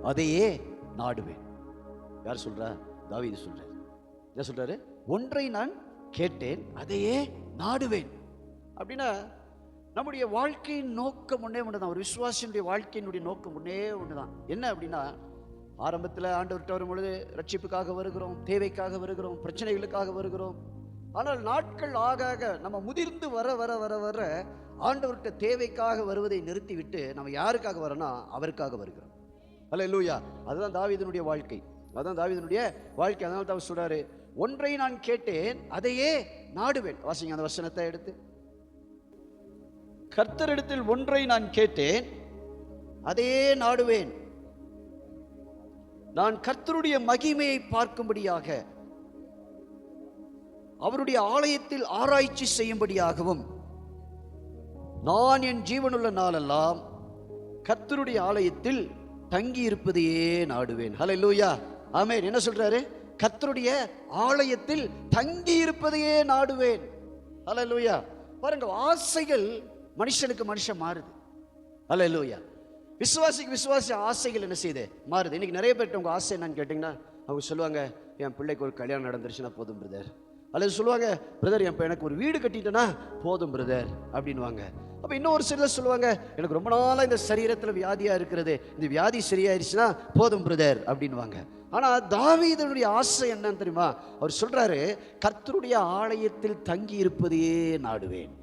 அதையே நாடுவேன். யார் சொல்றா? தாவீது சொல்றாரு. என்ன சொல்றாரு? ஒன்றை நான் கேட்டேன், அதையே நாடுவேன். அப்படின்னா நம்முடைய வாழ்க்கையின் நோக்கம் ஒன்னே ஒன்றுதான். ஒரு விசுவாசியினுடைய வாழ்க்கையினுடைய நோக்கம் ஒன்னே ஒன்றுதான். என்ன அப்படின்னா, ஆரம்பத்தில் ஆண்டவர்கிட்ட வரும்பொழுது ரட்சிப்புக்காக வருகிறோம், தேவைக்காக வருகிறோம், பிரச்சனைகளுக்காக வருகிறோம். ஆனால் நாட்கள் ஆக ஆக நம்ம முதிர்ந்து வர வர வர வர ஆண்டவர்கிட்ட தேவைக்காக வருவதை நிறுத்திவிட்டு நம்ம யாருக்காக வரோன்னா அவருக்காக வருகிறோம். அல்லேலூயா. அதுதான் தாவீதினுடைய வாழ்க்கை. அதுதான் தாவீதினுடைய வாழ்க்கை. அதனால தான் அவர் சொல்றாரு, ஒன்றை நான் கேட்டேன், அதையே நாடுவேன். வாசிங்க அந்த வசனத்தை எடுத்து. கர்த்தரிடத்தில் ஒன்றை நான் கேட்டேன், அதையே நாடுவேன். நான் கர்த்தருடைய மகிமையை பார்க்கும்படியாக, அவருடைய ஆலயத்தில் ஆராய்ச்சி செய்யும்படியாகவும், நான் என் ஜீவனுள்ள நாளெல்லாம் கர்த்தருடைய ஆலயத்தில் தங்கி இருப்பதையே நாடுவேன். ஹல்லேலூயா, ஆமென். என்ன சொல்றாரு? கர்த்தருடைய ஆலயத்தில் தங்கி இருப்பதையே நாடுவேன். ஹல்லேலூயா. பாருங்க, ஆசைகள் மனுஷனுக்கு மனுஷன் மாறுது. ஹல்லேலூயா. விசுவாசிக்கு விசுவாசி ஆசைகள் என்ன செய்யுது? மாறுது. இன்னைக்கு நிறைய பேர்ட்ட உங்க ஆசை என்னன்னு கேட்டீங்கன்னா, அவங்க சொல்லுவாங்க, என் பிள்ளைக்கு ஒரு கல்யாணம் நடந்துருச்சுன்னா போதும் பிரதர். அல்லது சொல்லுவாங்க, பிரதர் எனக்கு ஒரு வீடு கட்டிட்டேன்னா போதும் பிரதர் அப்படின்வாங்க. அப்போ இன்னொரு சிலர் சொல்லுவாங்க, எனக்கு ரொம்ப நாளாக இந்த சரீரத்தில் வியாதியாக இருக்கிறது, இந்த வியாதி சரியாயிருச்சுன்னா போதும் பிரதர் அப்படின்வாங்க. ஆனால் தாவீதுடைய ஆசை என்னன்னு தெரியுமா? அவர் சொல்றாரு, கர்த்தருடைய ஆலயத்தில் தங்கி இருப்பதையே நாடுவேன்.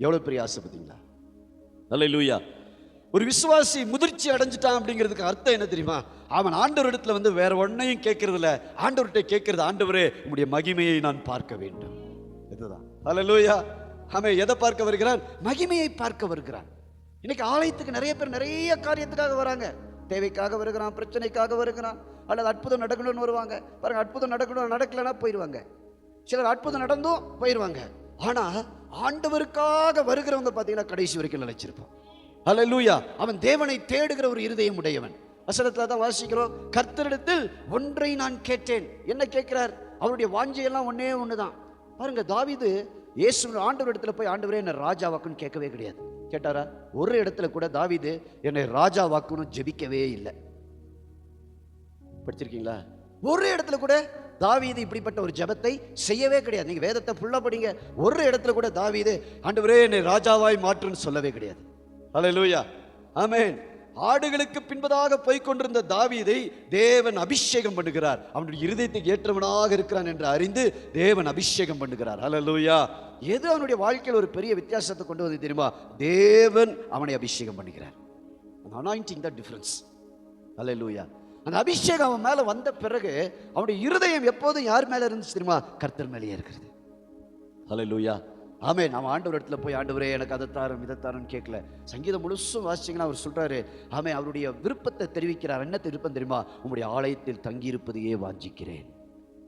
எவ்வளவு பெரிய ஆசை பார்த்தீங்களா? அல்லேலூயா. ஒரு விசுவாசி முதிர்ச்சி அடைஞ்சிட்டான் அப்படிங்கிறதுக்கு அர்த்தம் என்ன தெரியுமா? அவன் ஆண்டவர் இடத்துல வேற ஒன்னையும் கேட்கறது இல்ல, ஆண்டவர்கிட்ட கேட்கறது, ஆண்டவரே உம்முடைய மகிமையை நான் பார்க்க வேண்டும். இதுதான். அல்லேலூயா. அவன் எதை பார்க்க வருகிறான்? மகிமையை பார்க்க வருகிறான். இன்னைக்கு ஆலயத்துக்கு நிறைய பேர் நிறைய காரியத்துக்காக வராங்க. தேவைக்காக வருகிறான், பிரச்சனைக்காக வருகிறான், அல்லது அற்புதம் நடக்கணும்னு வருவாங்க. பாருங்க, அற்புதம் நடக்கணும், நடக்கலன்னா போயிடுவாங்க. சிலர் அற்புதம் நடந்தும் போயிடுவாங்க. ஆனா ஆண்டவருக்காக வருகிறவங்க பார்த்தீங்கன்னா கடைசி வரைக்கும் நிலைச்சிருப்பான். அல்லேலூயா. அவன் தேவனை தேடுகிற ஒரு இருதயம் உடையவன். வசனத்துல தான் வாசிக்கிறோம், கர்த்தரிடத்தில் ஒன்றை நான் கேட்டேன். என்ன கேட்கிறார்? அவருடைய வாஞ்சையெல்லாம் ஒன்னே ஒண்ணுதான். பாருங்க, தாவீது இயேசு ஆண்டவர் இடத்துல போய், ஆண்டவரே என்னை ராஜாவாக்குன்னு கேட்கவே கிடையாது. கேட்டாரா? ஒரு இடத்துல கூட தாவீது என்னை ராஜாவாக்குன்னு ஜெபிக்கவே இல்லை. படிச்சிருக்கீங்களா? ஒரு இடத்துல கூட தாவீது இப்படிப்பட்ட ஒரு ஜெபத்தை செய்யவே கிடையாது. நீங்க வேதத்தை ஃபுல்லா படிங்க, ஒரு இடத்துல கூட தாவீது ஆண்டவரே என்னை ராஜாவாய் மாற்றுன்னு சொல்லவே கிடையாது. அல்லேலூயா, ஆமென். ஆடுகளுக்கு பின்பதாக போய் கொண்டிருந்த தாவீதை தேவன் அபிஷேகம் பண்ணுகிறார். அவனுடைய இருதயத்துக்கு ஏற்றவனாக இருக்கிறான் என்று அறிந்து தேவன் அபிஷேகம் பண்ணுகிறார். அல்லேலூயா. எது அவனுடைய வாழ்க்கையில் ஒரு பெரிய வித்தியாசத்தை கொண்டு வந்து தெரியுமா? தேவன் அவனை அபிஷேகம் பண்ணுகிறார். Anointing the difference. அல்லேலூயா. அந்த அபிஷேகம் அவன் மேல வந்த பிறகு அவனுடைய இருதயம் எப்போதும் யார் மேல இருந்துச்சு தெரியுமா? கர்த்தர் மேலேயே இருக்கிறது. அல்லேலூயா, ஆமென். அவன் ஆண்டவர் இடத்துல போய், ஆண்டவரே எனக்கு அதை தாரும் இதை தாருன்னு கேட்கல. சங்கீதம் முழுசும் வாசிச்சிங்கன்னா அவர் சொல்றாரு, ஆமென், அவருடைய விருப்பத்தை தெரிவிக்கிறார். என்ன விருப்பம் தெரியுமா? உம்முடைய ஆலயத்தில் தங்கியிருப்பதையே வாஞ்சிக்கிறேன்.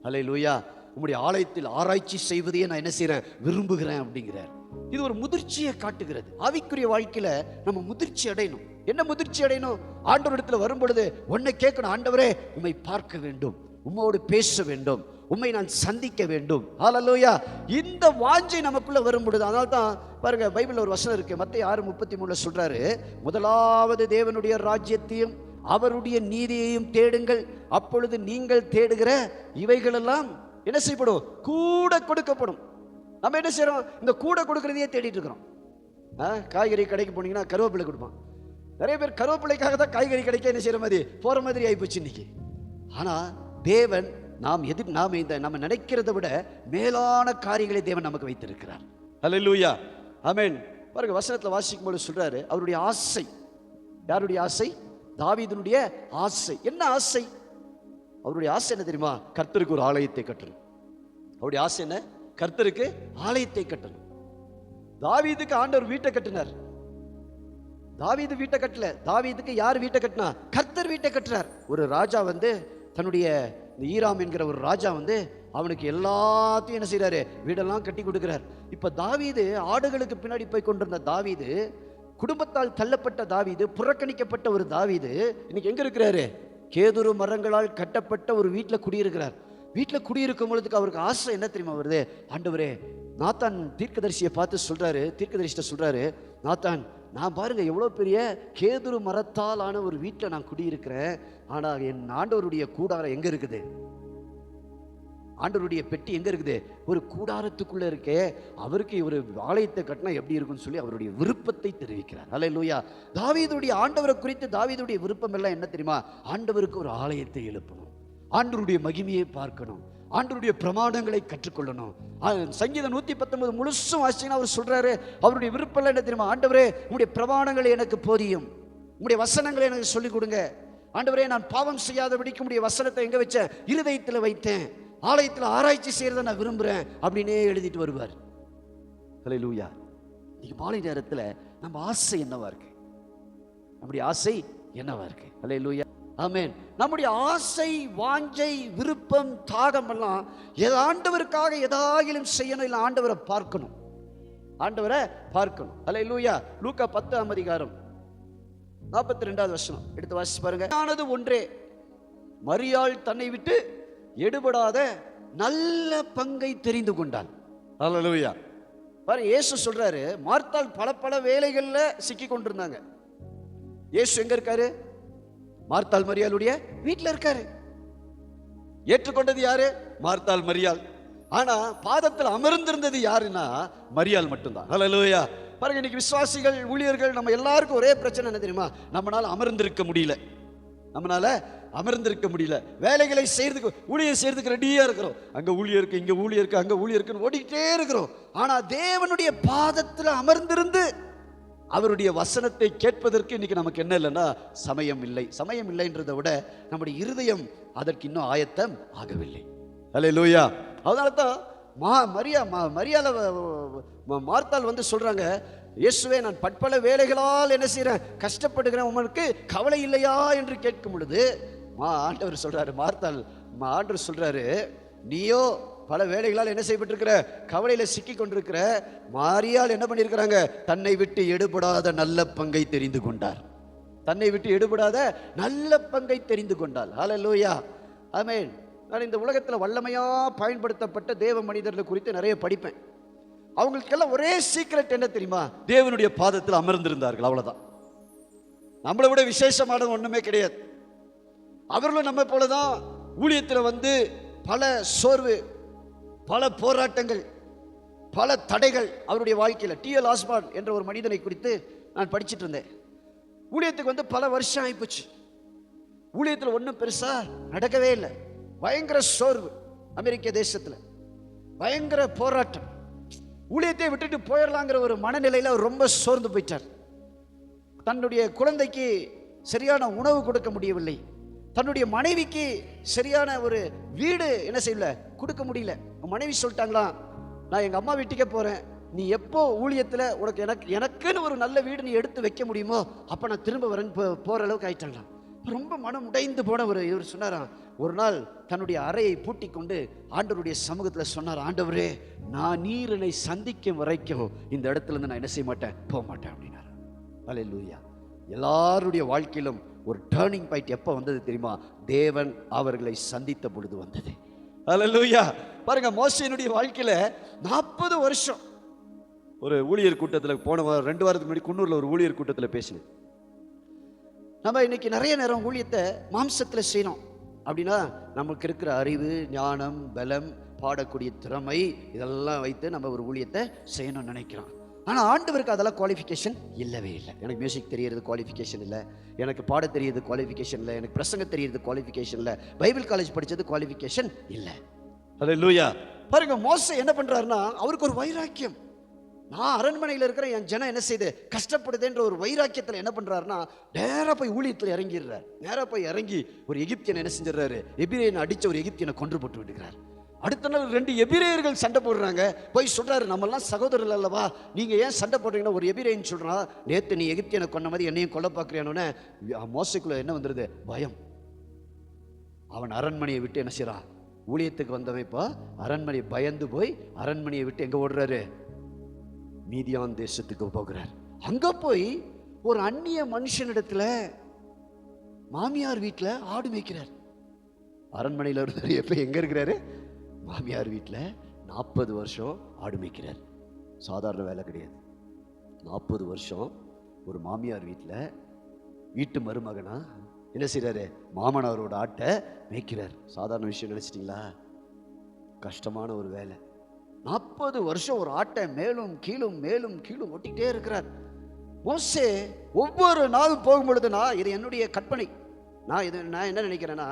அல்லேலூயா. உம்முடைய ஆலயத்தில் ஆராய்ச்சி செய்வதையே நான் என்ன செய்யறேன்? விரும்புகிறேன் அப்படிங்கிறார். இது ஒரு முதிர்ச்சியை காட்டுகிறது. ஆவிக்குரிய வாழ்க்கையில நம்ம முதிர்ச்சி அடையணும். என்ன முதிர்ச்சி அடையணும்? ஆண்டவர் இடத்துல வரும் பொழுது ஒன்னை கேட்கணும், ஆண்டவரே உம்மை பார்க்க வேண்டும், உம்மோடு பேச வேண்டும், உம்மை நான் சந்திக்க வேண்டும். ஹல்லேலூயா. இந்த வாஞ்சை நமக்குள்ள வரும் பொழுது, அதனால தான் பாருங்க, பைபிள்ல ஒரு வசனம் இருக்கு, மத்தேயு 6:33 சொல்றாரு, முதலாவது தேவனுடைய ராஜ்யத்தையும் அவருடைய நீதியையும் தேடுங்கள், அப்பொழுது நீங்கள் தேடுகிற இவைகளெல்லாம் என்ன செய்யப்படும்? கூட கொடுக்கப்படும். நம்ம என்ன செய்யறோம்? இந்த கூட கொடுக்கறதையே தேடிட்டு இருக்கிறோம். காய்கறி கடைக்கு போனீங்கன்னா கருவேப்பிலை கொடுப்பான். நிறைய பேர் கருவேப்பிலைக்காக தான் காய்கறி கடைக்கு என்ன செய்யற மாதிரி போற மாதிரி ஆயிப்போச்சு இன்னைக்கு. ஆனா தேவன் நம்ம நினைக்கிறதை விட மேலான காரியங்களை தேவன் நமக்கு வைத்திருக்கிறார். அல்லேலூயா, ஆமென். பாருங்க, வசனத்துல வாசிக்கும் போது சொல்றாரு, அவருடைய ஆசை. யாருடைய ஆசை? தாவீதுனுடைய ஆசை. என்ன ஆசை? அவருடைய ஆசை என்ன தெரியுமா? கர்த்தருக்கு ஒரு ஆலயத்தை கட்டணும். அவருடைய ஆசை என்ன? கர்த்தருக்கு ஆலயத்தை கட்டணும். தாவீதுக்கு ஆண்டவர் வீட்டை கட்டினார். தாவீது வீட்டை கட்டல. தாவீதுக்கு யார் வீட்டை கட்டினா? கர்த்தர் வீட்டை கட்டுறார். ஒரு ராஜா தன்னுடைய ஈராம் என்கிற ஒரு ராஜா அவனுக்கு எல்லாத்தையும் என்ன செய்யறாரு? வீடெல்லாம் கட்டி கொடுக்கிறார். இப்ப தாவீது ஆடுகளுக்கு பின்னாடி போய் கொண்டிருந்த தாவீது, குடும்பத்தால் தள்ளப்பட்ட தாவீது, புறக்கணிக்கப்பட்ட ஒரு தாவீது இன்னைக்கு எங்க இருக்கிறாரு? கேதுரு மரங்களால் கட்டப்பட்ட ஒரு வீட்டில் குடியிருக்கிறார். வீட்டில் குடியிருக்கும் பொழுதுக்கு அவருக்கு ஆசை என்ன தெரியுமா வருது? ஆண்டவரே, நாத்தான் தீர்க்கதரிசியை பார்த்து சொல்றாரு, தீர்க்கதரிசிட்ட சொல்றாரு, நாத்தான் நான் பாருங்க எவ்வளோ பெரிய கேதுரு மரத்தால் ஆன ஒரு வீட்டில் நான் குடியிருக்கிறேன், ஆனால் என் ஆண்டவருடைய கூடாரம் எங்கே இருக்குது? ஆண்டவருடைய பெட்டி எங்கே இருக்குது? ஒரு கூடாரத்துக்குள்ளே இருக்கே. அவருக்கு ஒரு ஆலயத்தை கட்டினா எப்படி இருக்குன்னு சொல்லி அவருடைய விருப்பத்தை தெரிவிக்கிறார். அல்லேலூயா. தாவீதுடைய ஆண்டவரை குறித்து தாவீதுடைய விருப்பம் எல்லாம் என்ன தெரியுமா? ஆண்டவருக்கு ஒரு ஆலயத்தை எழுப்பணும், ஆண்டவருடைய மகிமையை பார்க்கணும், ஆண்டவருடைய பிரமாணங்களை கற்றுக்கொள்ளணும். சங்கீதம் 119 முழுசும் வாசிங்கன்னா அவர் சொல்றாரு, அவருடைய விருப்பம் என்ன தெரியுமா? ஆண்டவரே, உங்களுடைய பிரமாணங்களை எனக்கு போதியும், உங்களுடைய வசனங்களை எனக்கு சொல்லிக் கொடுங்க. ஆண்டவரே, நான் பாவம் செய்யாதபடிக்கு உங்களுடைய வசனத்தை எங்க வச்சேன்? இருதயத்தில் வைத்தேன், ஆலயத்தில் ஆராய்ச்சி செய்யறதை நான் விரும்புறேன் அப்படின்னே எழுதிட்டு வருவார். ஹல்லேலூயா. இன்னைக்கு மாலை நேரத்தில் நம்ம ஆசை என்னவா இருக்கு? நம்முடைய ஆசை என்னவா இருக்கு? ஹல்லேலூயா. ஆமென். நம்முடைய ஆசை, வாஞ்சை, விருப்பம், தாகம் எல்லாம் ஆண்டவருக்காக எதாகிலும் செய்யணும், இல்லை ஆண்டவரை பார்க்கணும், ஆண்டவரை பார்க்கணும். ஹல்லேலூயா. லூக்கா 10ஆம் அதிகாரம் 42வது வசனம் எடுத்து வாசிச்சு பாருங்க. ஆனது ஒன்றே, மரியாள் தன்னை விட்டு எடுபடாத நல்ல பங்கை தெரிந்து கொண்டாள். ஹல்லேலூயா. பாருங்க, இயேசு சொல்றாரு, மார்த்தாள் பல பல வேலைகள்ல சிக்கி கொண்டிருந்தாங்க. இயேசு எங்க இருக்காரு? மார்த்தாள் மரியாளுடைய வீட்டில் இருக்காரு. ஏற்றுக்கொண்டது யாரு? மார்த்தாள் மரியாள். ஆனா பாதத்தில் அமர்ந்திருந்தது யாருன்னா மரியாள் மட்டும்தான். ஹல்லேலூயா. பாருங்க, இன்னைக்கு விசுவாசிகள், ஊழியர்கள், நம்ம எல்லாருக்கும் ஒரே பிரச்சனை என்ன தெரியுமா? நம்மளால அமர்ந்திருக்க முடியல, நம்மளால அமர்ந்திருக்க முடியல. வேலைகளை செய்யறதுக்கு, ஊழியர் செய்யறதுக்கு ரெடியா இருக்கிறோம். அங்க ஊழியருக்கு, இங்க ஊழியருக்கு, அங்க ஊழியருக்குன்னு ஓடிக்கிட்டே இருக்கிறோம். ஆனா தேவனுடைய பாதத்தில் அமர்ந்திருந்து அவருடைய வசனத்தை கேட்பதற்கு இன்னைக்கு நமக்கு என்ன இல்லைன்னா சமயம் இல்லை. சமயம் இல்லைன்றதை விட நம்முடைய இருதயம் அதற்கு இன்னும் ஆயத்தம் ஆகவில்லை. ஹல்லேலூயா. அதனால தான் மரியாதை மார்த்தாள் வந்து சொல்றாங்க, இயேசுவே, நான் பற்பல வேலைகளால் என்ன செய்றேன்? கஷ்டப்படுகிறேன், உமக்கு கவலை இல்லையா என்று கேட்கும் பொழுது ஆண்டவர் சொல்றாரு, மார்த்தாள் ஆண்டவர் சொல்றாரு, நீயோ பல வேலைகளால் என்ன செய்யப்பட்டிருக்கிற? கவலையில சிக்கி கொண்டிருக்கிற. மரியாள் என்ன பண்ணியிருக்கிறாங்க? தன்னை விட்டு எடுபடாத நல்ல பங்கை தெரிந்து கொண்டார். தன்னை விட்டு எடுபடாத நல்ல பங்கை தெரிந்து கொண்டாள். ஹல்லேலூயா. ஆமென். நான் இந்த உலகத்தில் வல்லமையா பயன்படுத்தப்பட்ட தேவ மனிதர்கள் குறித்து நிறைய படிப்பேன். அவங்களுக்கெல்லாம் ஒரே சீக்ரெட் என்ன தெரியுமா? தேவனுடைய பாதத்தில் அமர்ந்திருந்தார்கள், அவ்வளவுதான். நம்மளை விட விசேஷமானது ஒண்ணுமே கிடையாது. அவர்களும் நம்ம போலதான் ஊழியத்தில் வந்து பல சோர்வு, பல போராட்டங்கள், பல தடைகள் அவருடைய வாழ்க்கையில். T.L. ஆஸ்பார்ட் என்ற ஒரு மனிதனை குறித்து நான் படிச்சுட்டு இருந்தேன். ஊழியத்துக்கு வந்து பல வருஷம் ஆயிப்போச்சு. ஊழியத்தில் ஒன்றும் பெருசா நடக்கவே இல்லை. பயங்கர சோர்வு, அமெரிக்க தேசத்தில் பயங்கர போராட்டம். ஊழியத்தை விட்டுட்டு போயிடலாங்கிற ஒரு மனநிலையில் அவர் ரொம்ப சோர்ந்து போயிட்டார். தன்னுடைய குழந்தைக்கு சரியான உணவு கொடுக்க முடியவில்லை, தன்னுடைய மனைவிக்கு சரியான ஒரு வீடு என்ன செய்யல, கொடுக்க முடியல. மனைவி சொல்லிட்டாங்களாம், நான் எங்கள் அம்மா வீட்டுக்கே போகிறேன், நீ எப்போ ஊழியத்தில் உனக்கு எனக்குன்னு ஒரு நல்ல வீடு நீ எடுத்து வைக்க முடியுமோ அப்போ நான் திரும்ப வரேன்னு போகிற அளவுக்கு ஆயிட்டாங்களாம். ரொம்ப மனம் உடைந்து போன இவர் சொன்னாராம், ஒரு நாள் தன்னுடைய அறையை பூட்டி கொண்டு ஆண்டவருடைய சமூகத்தில் சொன்னார், ஆண்டவரே, நான் நீர் என்னை சந்திக்கும் வரைக்கும் இந்த இடத்துல இருந்து நான் என்ன செய்ய மாட்டேன், போக மாட்டேன் அப்படின்னாரு. ஹல்லேலூயா. எல்லாருடைய வாழ்க்கையிலும் ஒரு டர்னிங் பாயிண்ட் எப்போ வந்தது தெரியுமா? தேவன் அவர்களை சந்தித்த பொழுது வந்தது. ஹல்லேலூயா. பாருங்க, மோசேயினுடைய வாழ்க்கையில 40 வருஷம். ஒரு ஊழியர் கூட்டத்தில் போன 2 வாரத்துக்கு முன்னாடி குன்னூர்ல ஒரு ஊழியர் கூட்டத்தில் பேசினேன். நம்ம இன்னைக்கு நிறைய நேரம் ஊழியத்தை மாம்சத்தில் செய்யணும் அப்படின்னா நமக்கு இருக்கிற அறிவு, ஞானம், பலம், பாடக்கூடிய திறமை இதெல்லாம் வைத்து நம்ம ஒரு ஊழியத்தை செய்யணும்னு நினைக்கிறோம். ஆனால் ஆண்டவருக்கு அதெல்லாம் குவாலிஃபிகேஷன் இல்லவே இல்லை. எனக்கு மியூசிக் தெரியறது குவாலிஃபிகேஷன் இல்லை, எனக்கு பாட தெரியறது குவாலிஃபிகேஷன் இல்லை, எனக்கு பிரசங்க தெரியறது குவாலிஃபிகேஷன் இல்லை, பைபிள் காலேஜ் படித்தது குவாலிஃபிகேஷன் இல்லை. ஹல்லேலூயா. பாருங்க, மோசே என்ன பண்றாருன்னா, அவருக்கு ஒரு வைராக்கியம். நான் அரண்மனையில் இருக்கிற என் ஜனம் என்ன செய்து கஷ்டப்படுதுன்ற ஒரு வைராக்கியத்தில் என்ன பண்றாருன்னா, நேராக போய் ஊழியத்தில் இறங்கிடுறார். நேராக போய் இறங்கி ஒரு எகிப்தியனை என்ன செஞ்சிடறாரு, எபிரேயனை அடிச்ச ஒரு எகிப்தியனை கொன்று போட்டு விடுகிறார். அடுத்த நாள் 2 எபிரேயர்கள் சண்டை போடுறாங்க. போய் சொல்றாரு, நம்மெல்லாம் சகோதரர்கள் அல்லவா, நீங்க ஏன் சண்டை போடுறீங்கன்னா, ஒரு எபிரேயன் சொல்றான், நேத்து நீ எகிப்தியனை கொன்ன மாதிரி என்னையும் கொல்ல பார்க்கிறேன்னு. மோசேக்குள்ள என்ன வந்துருது? பயம். அவன் அரண்மனையை விட்டு என்ன செய்யறான், ஊழியத்துக்கு வந்தவன் இப்போ அரண்மனை பயந்து போய் அரண்மனையை விட்டு எங்க ஓடுறாரு, மீதியான் தேசத்துக்கு போகிறார். அங்க போய் ஒரு அந்நிய மனுஷனிடத்துல மாமியார் வீட்டுல ஆடு மேய்க்கிறார். அரண்மனையில் இருந்தார், எப்ப எங்க இருக்கிறாரு, மாமியார் வீட்டுல 40 வருஷம் ஆடு மேய்க்கிறார். சாதாரண வேலை கிடையாது. 40 வருஷம் ஒரு மாமியார் வீட்டு மருமகனா என்ன செய்றாரு? மாமனாரோட ஆட்டை மேய்க்கிறார். சாதாரண விஷயம் நினைச்சிட்டீங்களா? கஷ்டமான ஒரு வேலை. 40 வருஷம் ஒரு ஆட்டை மேலும் கீழும் ஓட்டிக்கிட்டே இருக்கிறார். மோசே ஒவ்வொரு நாளும் போகும்பொழுது, இது என்னுடைய கற்பனை, நான் என்ன நினைக்கிறேன்னா,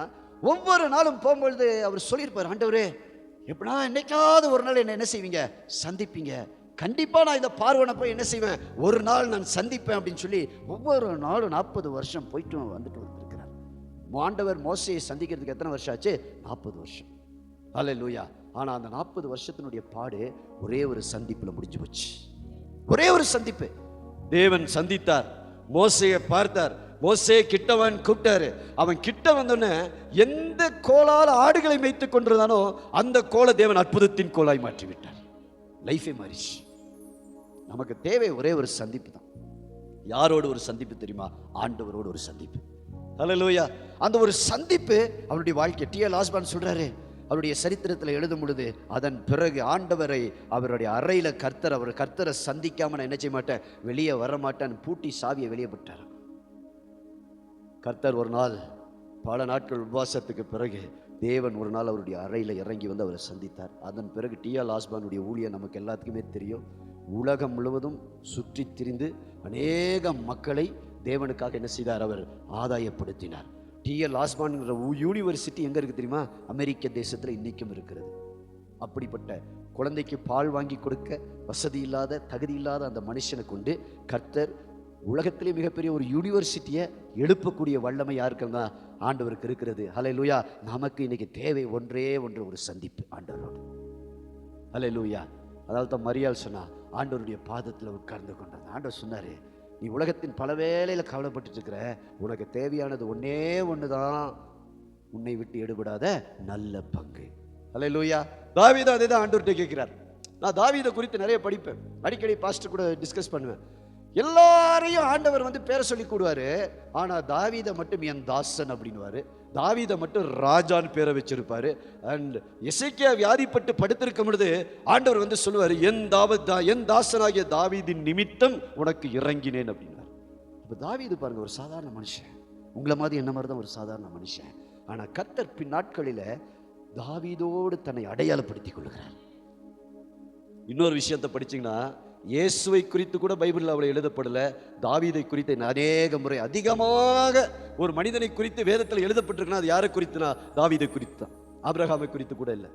ஒவ்வொரு நாளும் போகும்பொழுது அவர் சொல்லியிருப்பார், ஆண்டவரே எப்படின்னா என்னைக்காவது ஒரு நாள் என்ன செய்வீங்க? சந்திப்பீங்க. கண்டிப்பா நான் இந்த பார்வனை போய் என்ன செய்வேன்? ஒரு நாள் நான் சந்திப்பேன் அப்படின்னு சொல்லி ஒவ்வொரு நாளும் 40 வருஷம் போயிட்டு வந்துட்டு வந்திருக்கிறார். ஆண்டவர் மோசையை சந்திக்கிறதுக்கு எத்தனை வருஷம் ஆச்சு? 40 வருஷம். அல்லேலூயா. ஆனா அந்த 40 வருஷத்தினுடைய பாடு ஒரே ஒரு சந்திப்புல முடிஞ்சு போச்சு. ஒரே ஒரு சந்திப்பு. தேவன் சந்தித்தார், மோசையை பார்த்தார். மோசே கிட்டவன் கூப்பிட்டாரு. அவன் கிட்ட வந்தோடனே எந்த கோலால் ஆடுகளை மேய்த்து கொண்டிருந்தானோ அந்த கோலை தேவன் அற்புதத்தின் கோலாய் மாற்றி விட்டார். லைஃபே மாறிச்சு. நமக்கு தேவை ஒரே ஒரு சந்திப்பு தான். யாரோடு ஒரு சந்திப்பு தெரியுமா? ஆண்டவரோடு ஒரு சந்திப்பு. ஹல்லேலூயா. அந்த ஒரு சந்திப்பு அவருடைய வாழ்க்கை. டி.எல். ஆஸ்பான் சொல்றாரு, அவருடைய சரித்திரத்தில் எழுதும் பொழுது, அதன் பிறகு ஆண்டவரை அவருடைய அறையில கர்த்தரை சந்திக்காம நான் என்ன செய்ய மாட்டேன், வெளியே வர மாட்டேன், பூட்டி சாவியை வெளியே விட்டார். கர்த்தர் ஒரு நாள், பல நாட்கள் உபவாசத்துக்கு பிறகு தேவன் ஒரு நாள் அவருடைய அறையில் இறங்கி வந்து அவரை சந்தித்தார். அதன் பிறகு டி.எல். ஆஸ்பானுடைய ஊழியம் நமக்கு எல்லாத்துக்குமே தெரியும். உலகம் முழுவதும் சுற்றி திரிந்து அநேக மக்களை தேவனுக்காக என்ன செய்தார்? அவர் ஆதாயப்படுத்தினார். டி.எல். ஆஸ்பான்ங்கிற யூனிவர்சிட்டி எங்கே இருக்குது தெரியுமா? அமெரிக்க தேசத்தில் இன்றைக்கும் இருக்கிறது. அப்படிப்பட்ட குழந்தைக்கு பால் வாங்கி கொடுக்க வசதி இல்லாத, தகுதி இல்லாத அந்த மனுஷனை கொண்டு கர்த்தர் உலகத்திலே மிகப்பெரிய ஒரு யூனிவர்சிட்டியை எழுப்பக்கூடிய வல்லமை யாருக்குன்னா ஆண்டவருக்கு இருக்கிறது. ஹல்லேலூயா. நமக்கு இன்னைக்கு தேவை ஒன்றே ஒன்று, ஒரு சந்திப்பு ஆண்டவரோடு. ஹல்லேலூயா. அதாவது தான் மரியாள் சொன்னா, ஆண்டவருடைய பாதத்தில் உட்கார்ந்து கொண்டாங்க. ஆண்டவர் சொன்னாரு, நீ உலகத்தின் பல வேளையில் கவலைப்பட்டு இருக்கிற, உனக்கு தேவையானது ஒன்னே ஒன்று தான், உன்னை விட்டு எடுபடாத நல்ல பங்கு. ஹல்லேலூயா. தாவீது அதே தான் ஆண்டவர்கிட்ட கேட்கிறார். நான் தாவீதை குறித்து நிறைய படிப்பேன், அடிக்கடி பாஸ்டர் கூட டிஸ்கஸ் பண்ணுவேன். எல்லாரையும் ஆண்டவர் வந்து பேரை சொல்லி கூடுவாரு. ஆனா தாவீதை மட்டும் என் தாசன் அப்படின்னுவாரு. தாவீதை மட்டும் ராஜான்னு பேரை வச்சிருப்பாரு. அண்ட் எசேக்கியா வியாதிப்பட்டு படுத்திருக்கும் பொழுது ஆண்டவர் வந்து சொல்லுவாரு, என் தாசனாகிய தாவீதின் நிமித்தம் உனக்கு இறங்கினேன் அப்படின்னாரு. இப்ப தாவீது பாருங்க, ஒரு சாதாரண மனுஷன், உங்களை மாதிரி என்ன மாதிரி தான் ஒரு சாதாரண மனுஷன். ஆனா கர்த்தர் பின் நாட்களில தாவீதோடு தன்னை அடையாளப்படுத்திக் கொள்கிறார். இன்னொரு விஷயத்தை படிச்சீங்கன்னா, இயேசுவை குறித்து கூட பைபிளில் அவளை எழுதப்படல. தாவீதை குறித்து அநேக முறை, அதிகமாக ஒரு மனிதனை குறித்து வேதத்தில் எழுதப்பட்டிருக்குன்னா அது யாரை குறித்துனா தாவீதை குறித்து தான். ஆபிரகாமை குறித்து கூட இல்லை,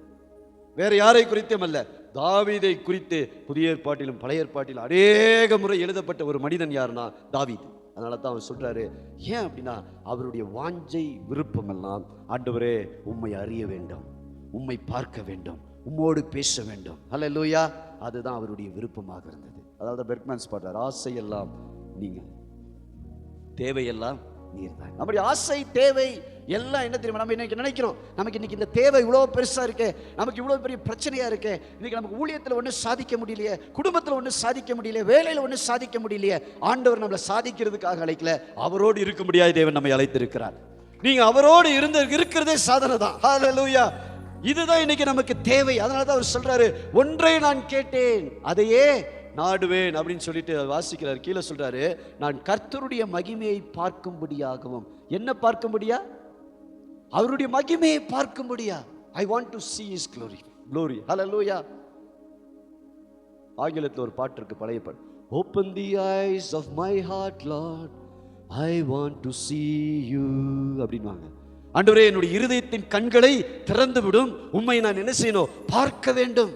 வேற யாரை குறித்தும் அல்ல. தாவீதை குறித்து புதிய ஏற்பாட்டிலும் பழைய ஏற்பாட்டிலும் அநேக முறை எழுதப்பட்ட ஒரு மனிதன் யாருன்னா தாவீது. அதனால தான் அவர் சொல்றாரு, ஏன் அப்படின்னா அவருடைய வாஞ்சை விருப்பம் எல்லாம், ஆண்டவரே உம்மை அறிய வேண்டும், உம்மை பார்க்க வேண்டும், உம்மோடு பேச வேண்டும். ஹல்லேலூயா. அதுதான் அவருடைய விருப்பமாக இருந்தது. அதாவது பெர்க்மன்ஸ் பாடுறார், ஆசையெல்லாம் நீங்கள், தேவையெல்லாம் நீர் தான். நம்முடைய ஆசை தேவை எல்லாம் என்ன தெரியுமா? நம்ம இன்னைக்கு நினைக்கிறோம், நமக்கு இன்னைக்கு இந்த தேவை இவ்வளோ பெருசா இருக்கே, நமக்கு இவ்வளோ பெரிய பிரச்சனையா இருக்கே, இன்னைக்கு நமக்கு ஊழியத்தில் ஒன்றும் சாதிக்க முடியலையே, குடும்பத்தில் ஒன்றும் சாதிக்க முடியலையே, வேலையில் ஒன்றும் சாதிக்க முடியலையே. ஆண்டவர் நம்மளை சாதிக்கிறதுக்காக அழைக்கல, அவரோடு இருக்க முடியாது தேவன் நம்மை அழைத்திருக்கிறார். நீங்க அவரோடு இருக்கிறதே சாதனை தான். ஹல்லேலூயா. இதுதான் இன்னைக்கு நமக்கு தேவை. அதனால தான் அவர் சொல்றாரு, ஒன்றை நான் கேட்டேன் அதையே நாடுவேன் அப்படின்னு சொல்லிட்டு வாசிக்கிறார். கீழே சொல்றாரு, நான் கர்த்தருடைய மகிமையை பார்க்கும்படியாகவும். என்ன பார்க்கும்படியா? அவருடைய மகிமையை பார்க்கும்படியா. I want to see his glory. Hallelujah. ஆங்கிலத்தில் ஒரு பாட்டு இருக்கு, பழைய பாட்டு. Open the eyes of my heart Lord, I want to see you அப்படின்வாங்க. ஆண்டவரே என்னுடைய இருதயத்தின் கண்களை திறந்து விடும், உம்மை நான் என்ன செய்யணும்? பார்க்க வேண்டும்.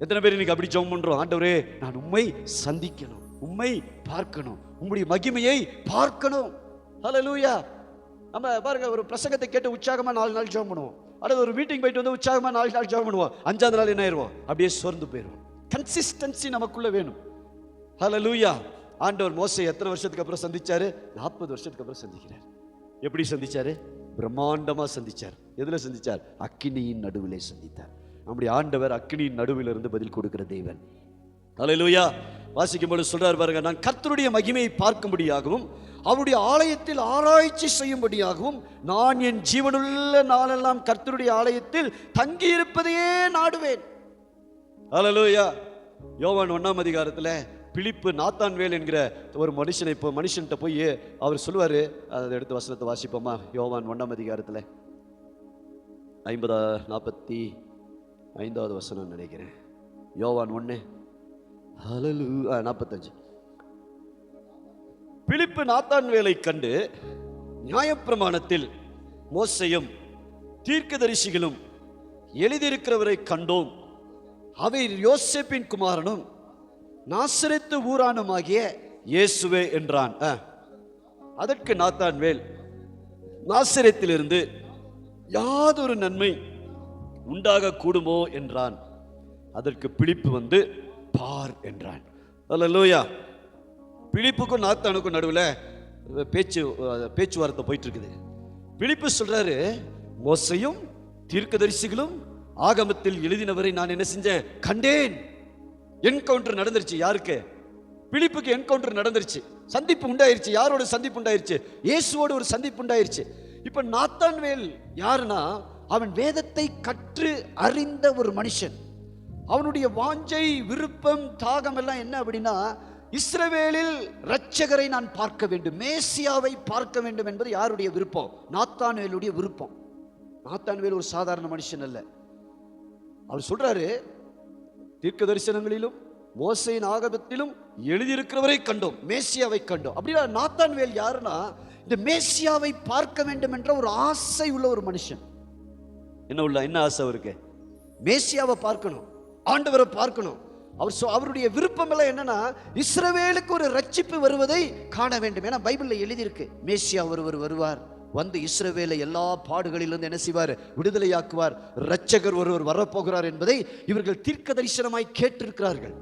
எத்தனை பேர் இன்னைக்கு அப்படி ஜெபம் பண்றோம்? ஆண்டவரே நான் உம்மை சந்திக்கணும், உம்மை பார்க்கணும், உம்முடைய மகிமையை பார்க்கணும். ஹல்லேலூயா. நம்ம பாருங்க, ஒரு பிரசங்கத்தை கேட்டு உற்சாகமா 4 நாள் ஜெபம் பண்ணுவோம், அல்லது ஒரு மீட்டிங் போயிட்டு வந்து உற்சாகமா 4 நாள் ஜெபம் பண்ணுவோம். 5ஆவது நாள் என்ன ஆயிடுவோம்? அப்படியே சோர்ந்து போயிடுவோம். கன்சிஸ்டன்சி நமக்குள்ள வேணும். ஹல்லேலூயா. ஆண்டவர் மோசே எத்தனை வருஷத்துக்கு அப்புறம் சந்திச்சாரு? 40 வருஷத்துக்கு அப்புறம் சந்திக்கிறார். எப்படி சந்திச்சாரு? பிரம்மாண்டமா சந்திச்சார். எதுல சந்திச்சார்? அக்கினியின் நடுவிலே சந்தித்தார். நம்முடைய ஆண்டவர் அக்கினியின் நடுவில் இருந்து பதில் கொடுக்கிற தேவன். ஹல்லேலூயா. வாசிக்கும்போது சொல்றார் பாருங்க, நான் கர்த்தருடைய மகிமையை பார்க்கும்படியாகவும் அவருடைய ஆலயத்தில் ஆராய்ச்சி செய்யும்படியாகவும் நான் என் ஜீவனுள்ள நாளெல்லாம் கர்த்தருடைய ஆலயத்தில் தங்கி இருப்பதையே நாடுவேன். ஹல்லேலூயா. யோவான் 1ஆம் அதிகாரத்தில் பிலிப்பு நாத்தான்வேல் என்கிற ஒரு மனுஷன்கிட்ட போய் அவர் சொல்லுவார். அதை எடுத்து வசனத்தை வாசிப்போமா? யோவான் 1ஆம் அதிகாரத்தில் 45வது வசனம் நினைக்கிறேன். யோவான் 1:45. பிலிப்பு நாத்தான்வேலை கண்டு, நியாயப்பிரமாணத்தில் மோசேயும் தீர்க்கதரிசிகளும் எழுதியிருக்கிறவரை கண்டோம், அவர் யோசேப்பின் குமாரனும் நாசரேத்து ஊரானுமாகிய இயேசுவே என்றான். அதற்கு நாத்தான்வேல், நாசரேத்திலிருந்து யாதொரு நன்மை உண்டாக கூடுமோ என்றான். அதற்கு பிலிப்பு வந்து பார் என்றான். அல்லேலூயா. பிலிப்புக்கும் நாத்தானுக்கும் நடுவில் பேச்சுவார்த்தை போயிட்டு இருக்குது. பிலிப்பு சொல்றாரு, மோசேயும் தீர்க்கதரிசிகளும் ஆகமத்தில் எழுதினவரை நான் என்ன செஞ்சேன்? கண்டேன். என்கவுண்டர் நடந்துருச்சு. யாருக்கு? பிலிப்புக்கு என்கவுண்டர் நடந்துருச்சு. சந்திப்பு உண்டாயிருச்சு. யாரோட சந்திப்பு உண்டாயிருச்சு? இயேசுவோட ஒரு சந்திப்பு உண்டாயிருச்சு. இப்ப நாத்தான்வேல் யாருன்னா, அவன் வேதத்தை கற்று அறிந்த ஒரு மனுஷன். அவனுடைய வாஞ்சை, விருப்பம், தாகம் எல்லாம் என்ன அப்படின்னா, இஸ்ரவேலில் இரட்சகரை நான் பார்க்க வேண்டும், மேசியாவை பார்க்க வேண்டும் என்பது யாருடைய விருப்பம்? நாத்தான்வேலுடைய விருப்பம். நாத்தான்வேல் ஒரு சாதாரண மனுஷன் அல்ல. அவர் சொல்றாரு, தீர்க்க தரிசனங்களிலும் மோசேயின் ஆகமத்திலும் எழுதியிருக்கிறவரை கண்டோம், மேசியாவை கண்டோம். அப்படின்னா நாத்தான்வேல் யாருன்னா, இந்த மேசியாவை பார்க்க வேண்டும் என்ற ஒரு ஆசை உள்ள ஒரு மனுஷன். என்ன ஆசை அவருக்கு? மேசியாவை பார்க்கணும், ஆண்டவரை பார்க்கணும். அவருடைய விருப்பம் எல்லாம் என்னன்னா, இஸ்ரவேலுக்கு ஒரு ரட்சிப்பு வருவதை காண வேண்டும். ஏன்னா பைபிள்ல எழுதியிருக்கு, மேசியா ஒருவர் வருவார், வந்து இஸ்ரவேலை எல்லா பாடுகளிலிருந்து என்ன செய்வார்? விடுதலையாக்குவார். இரட்சகர் ஒருவர் வரப்போகிறார் என்பதை இவர்கள் தீர்க்க தரிசனமாய் கேட்டிருக்கிறார்கள்.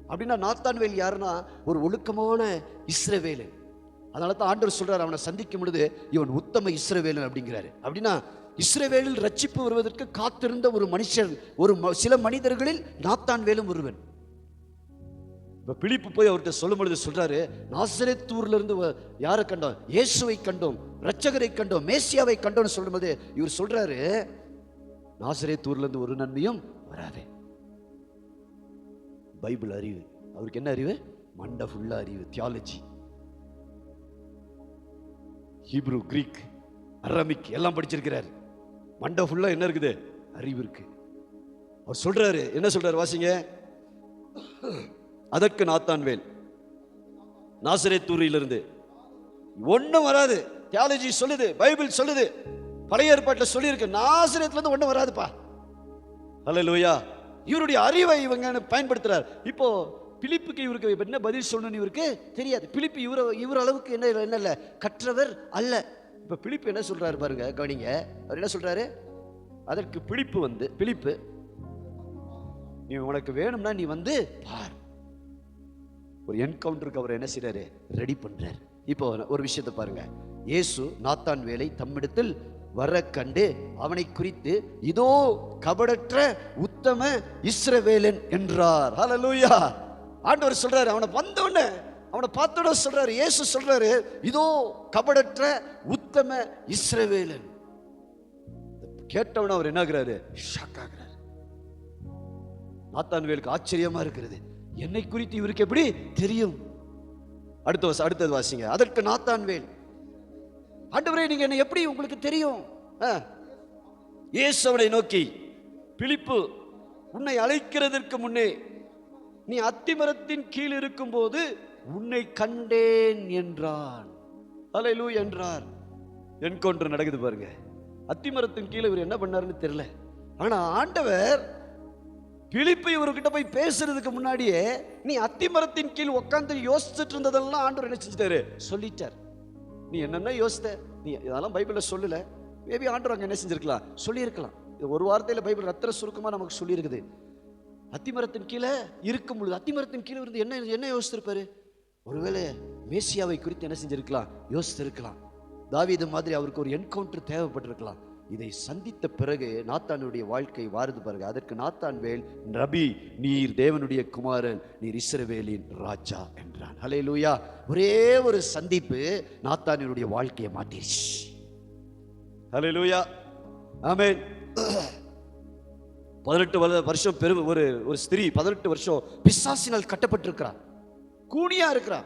அப்படின்னா நாத்தான்வேல் யாருன்னா, ஒரு ஒழுக்கமான இஸ்ரவேலன். அதனால தான் ஆண்டவர் சொல்றார், அவனை சந்திக்கும் பொழுது இவன் உத்தம இஸ்ரவேலன் அப்படிங்கிறாரு. அப்படின்னா இஸ்ரவேலில் ரட்சிப்பு வருவதற்கு காத்திருந்த ஒரு மனுஷன், சில மனிதர்களில் நாத்தான்வேலும் ஒருவன். இப்ப பிலிப்பு போய் அவர்கிட்ட சொல்லும் பொழுது சொல்றாரு, நாசரேத்தூர்ல இருந்து யாரை கண்டோம்? இயேசுவை கண்டோம், இரட்சகரை கண்டோம், மேசியாவை கண்டோம்னு சொல்லும்போது இவர் சொல்றாரு, நாசரேத்தூர்ல இருந்து ஒரு நன்மையும் வராது. பைபிள் அறிவு அவருக்கு என்ன அறிவு? மண்டை ஃபுல்லா அறிவு, தியாலஜி, ஹீப்ரு, கிரீக், அரமிக் எல்லாம் படிச்சிருக்கிறார். மண்டை ஃபுல்லா என்ன இருக்குது? அறிவு இருக்கு. அவர் சொல்றாரு, என்ன சொல்றாரு வாசிங்க. அதற்கு நாத்தான்வேல், நாசரேத்தூரிலிருந்து ஒன்றும் வராது. தியாலஜி சொல்லுது, பைபிள் சொல்லுது, பழைய ஏற்பாட்டில் சொல்லி இருக்கு, நாசரேத்துல இருந்து ஒன்றும் வராதுப்பா. அல்லேலூயா. இவருடைய அறிவை இவங்க பயன்படுத்துறார். இப்போ பிலிப்புக்கு இவருக்கு என்ன பதில் சொல்லணும்னு இவருக்கு தெரியாது. பிலிப்பு இவர் அளவுக்கு என்ன இல்ல, கற்றவர் அல்ல. இப்ப பிலிப்பு என்ன சொல்றாரு பாருங்க, கவனிங்க. அவர் என்ன சொல்றாரு? அதற்கு பிலிப்பு, நீ உனக்கு வேணும்னா நீ வந்து பார். ஒரு என்கவுண்டருக்கு அவர் என்ன செய்யறாரு? ரெடி பண்றாரு. இப்போ ஒரு விஷயத்தை பாருங்க. இயேசு நாத்தான்வேலை தம்மிடத்தில் வர கண்டு அவனை குறித்து, இதோ கபடற்ற உத்தம இஸ்ரவேலன் என்றார். ஹல்லேலூயா. ஆண்டவர் சொல்றாரு, அவனை வந்தவனே, அவனை பார்த்தோட சொல்றாரு, இயேசு சொல்றாரு, இதோ கபடற்ற உத்தம இஸ்ரவேலன். கேட்டவன அவர் என்ன ஆகிறாரு? ஷாக் ஆகிறார். நாத்தான்வேலுக்கு ஆச்சரியமா இருக்கிறது, என்னை குறித்து இவருக்கு எப்படி தெரியும்? அடுத்தது வாசிங்க. அதற்கு நாத்தான்வேல், ஆண்டவரே நீங்க என்ன எப்படி உங்களுக்கு தெரியும்? இயேசு அவனை நோக்கி, பிலிப்பு, உன்னை அழைக்கிறதற்கு முன்னே நீ அத்திமரத்தின் கீழ் இருக்கும் போது உன்னை கண்டேன் என்றான். அல்லேலூயா என்றார். என்கவுண்டர் நடக்குது பாருங்க. அத்திமரத்தின் கீழே இவர் என்ன பண்ணாருன்னு தெரியல. ஆனா ஆண்டவர் பிலிப்பு இவர்கிட்ட போய் பேசுறதுக்கு முன்னாடியே, நீ அத்திமரத்தின் கீழ் உட்கார்ந்து யோசிச்சுட்டு இருந்ததெல்லாம் ஆண்டவர் என்ன செஞ்சிட்டாரு? சொல்லிட்டார். நீ என்னென்ன யோசித்த, நீ இதெல்லாம் பைபிள்ல சொல்லல. மேபி ஆண்டவர் அங்க என்ன செஞ்சிருக்கலாம்? சொல்லியிருக்கலாம். ஒரு வார்த்தையில பைபிள் ரத்திர சுருக்கமா நமக்கு சொல்லி இருக்குது. அத்திமரத்தின் கீழே இருக்கும் பொழுது, அத்திமரத்தின் கீழே இருந்து என்ன யோசித்திருப்பாரு? ஒருவேளை மேசியாவை குறித்து என்ன செஞ்சிருக்கலாம்? யோசித்திருக்கலாம். தாவீது மாதிரி அவருக்கு ஒரு என்கவுண்டர் தேவைப்பட்டிருக்கலாம். இதை சந்தித்த பிறகு நாத்தானுடைய வாழ்க்கை வாருது பாருங்க. அதற்கு நாத்தான்வேல், ரபி, நீர் தேவனுடைய குமாரன், நீர் இஸ்ரவேலின் ராஜா என்றான். ஹல்லேலூயா. ஒரே ஒரு சந்திப்பு நாத்தானுடைய வாழ்க்கையை மாற்றிடுச்சு. ஹல்லேலூயா. ஆமென். 18 வருஷம் ஒரு ஸ்திரீ 18 வருஷம் பிசாசினால் கட்டப்பட்டிருக்கிறார். கூனியா இருக்கிறா,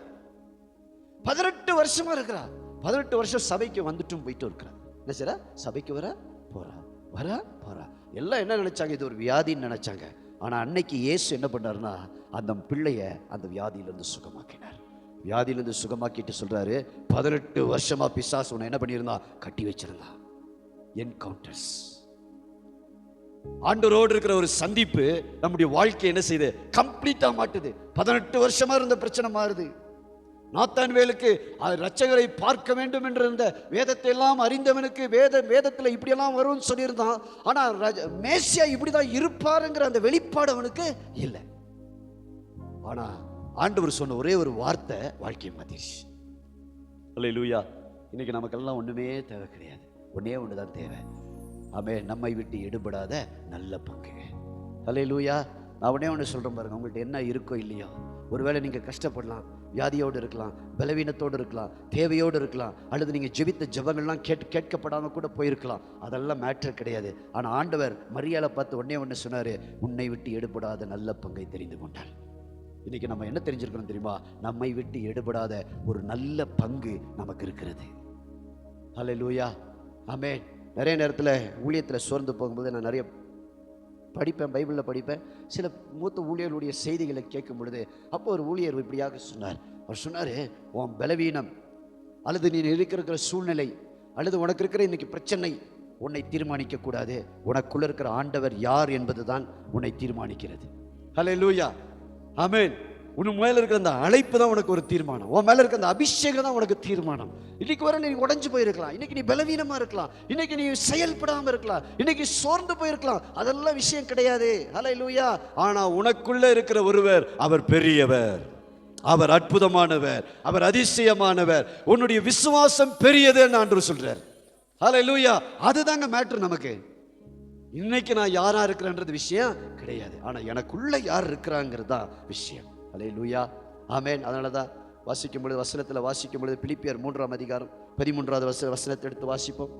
18 வருஷமா இருக்கிறா. 18 வருஷம் சபைக்கு வந்துட்டும் போயிட்டு இருக்கிறா. என்ன செய்றா? சபைக்கு வர போறா, வர போறா. எல்லாம் என்ன நினைச்சாங்க? இது ஒரு வியாதின்னு நினைச்சாங்க. ஆனா அன்னைக்கு இயேசு என்ன பண்ணாருன்னா, அந்த பிள்ளைய அந்த வியாதியிலிருந்து சுகமாக்கினார். வியாதியிலிருந்து சுகமாக்கிட்டு சொல்றாரு, 18 வருஷமா பிசாசு உன்னை என்ன பண்ணியிருந்தா? கட்டி வச்சிருந்தா. என்கவுண்டர்ஸ், ஆண்டவரோடு இருக்கிற ஒரு சந்திப்பு நம்முடைய வாழ்க்கை என்ன செய்யுது? கம்ப்ளீட்டா மாட்டுது. 18 வருஷமா இருந்த பிரச்சனை மாறுது. நாத்தான்வேலுக்கு இரட்சகரை பார்க்க வேண்டும் என்ற இந்த வேதத்தை எல்லாம் அறிந்தவனுக்கு வேதத்தில் இப்படியெல்லாம் வரும்னு சொல்லியிருந்தான். ஆனா மேசியா இப்படிதான் இருப்பாருங்கிற அந்த வெளிப்பாடு அவனுக்கு இல்லை. ஆனா ஆண்டவர் சொன்ன ஒரே ஒரு வார்த்தை வாழ்க்கையை மாத்திருச்சு. அல்லேலூயா. இன்னைக்கு நமக்கெல்லாம் ஒண்ணுமே தேவை கிடையாது, ஒன்னே ஒண்ணுதான் தேவை. நம்மை விட்டு எடுபடாத நல்ல பங்கு. அல்லேலூயா. நான் ஒன்னே ஒன்று சொல்றேன் பாருங்க, உங்கள்கிட்ட என்ன இருக்கோ இல்லையோ, ஒருவேளை நீங்க கஷ்டப்படலாம், வியாதியோடு இருக்கலாம், பலவீனத்தோடு இருக்கலாம், தேவையோடு இருக்கலாம், அல்லது நீங்க ஜெபித்த ஜெபங்கள்லாம் கேட்கப்படாம கூட போயிருக்கலாம். அதெல்லாம் மேட்டர் கிடையாது. ஆனா ஆண்டவர் மரியாதை பார்த்து ஒன்னே ஒன்று சொன்னாரு, உன்னை விட்டு எடுபடாத நல்ல பங்கை தெரிந்து கொண்டாள். இன்னைக்கு நம்ம என்ன தெரிஞ்சிருக்கணும் தெரியுமா? நம்மை விட்டு எடுபடாத ஒரு நல்ல பங்கு நமக்கு இருக்கிறது. அல்லேலூயா. ஆமென். நிறைய நேரத்தில் ஊழியத்தில் சோர்ந்து போகும்போது நான் நிறைய படிப்பேன், பைபிளில் படிப்பேன். சில மூத்த ஊழியர்களுடைய செய்திகளை கேட்கும் பொழுது அப்போ ஒரு ஊழியர் இப்படியாக சொன்னார். அவர் சொன்னார், உன் பலவீனம் அல்லது நீ இருக்கிற சூழ்நிலை அல்லது உனக்கு இருக்கிற இன்னைக்கு பிரச்சனை உன்னை தீர்மானிக்க கூடாது. உனக்குள்ள இருக்கிற ஆண்டவர் யார் என்பது தான் உன்னை தீர்மானிக்கிறது. ஹல்லேலூயா. ஆமென். உன் மேல இருக்கிற அந்த அழைப்பு தான் உனக்கு ஒரு தீர்மானம். உன் மேல இருக்கிற அந்த அபிஷேகம் தான் உனக்கு தீர்மானம். இன்னைக்கு வரை நீ உடைஞ்சு போயிருக்கலாம், இன்னைக்கு நீ பலவீனமா இருக்கலாம், இன்னைக்கு நீ செயல்படாம இருக்கலாம், இன்னைக்கு சோர்ந்து போயிருக்கலாம். அதெல்லாம் விஷயம் கிடையாது. ஹல்லேலூயா. ஆனா உனக்குள்ள இருக்கிற ஒருவர், அவர் பெரியவர், அவர் அற்புதமானவர், அவர் அதிசயமானவர். உன்னுடைய விசுவாசம் பெரியதுன்னு ஆண்டவர் சொல்றார். ஹல்லேலூயா. அதுதாங்க மேட்டர் நமக்கு. இன்னைக்கு நான் யாரா இருக்கிறேன்றது விஷயம் கிடையாது, ஆனா எனக்குள்ள யார் இருக்கிறாங்கிறது தான் விஷயம். அல்லேலூயா. ஆமென். அதனால தான் வாசிக்கும் பொழுது, வசனத்தில் வாசிக்கும் பொழுது, பிலிப்பியர் 3ஆம் அதிகாரம் 13வது வசனத்தை எடுத்து வாசிப்போம்.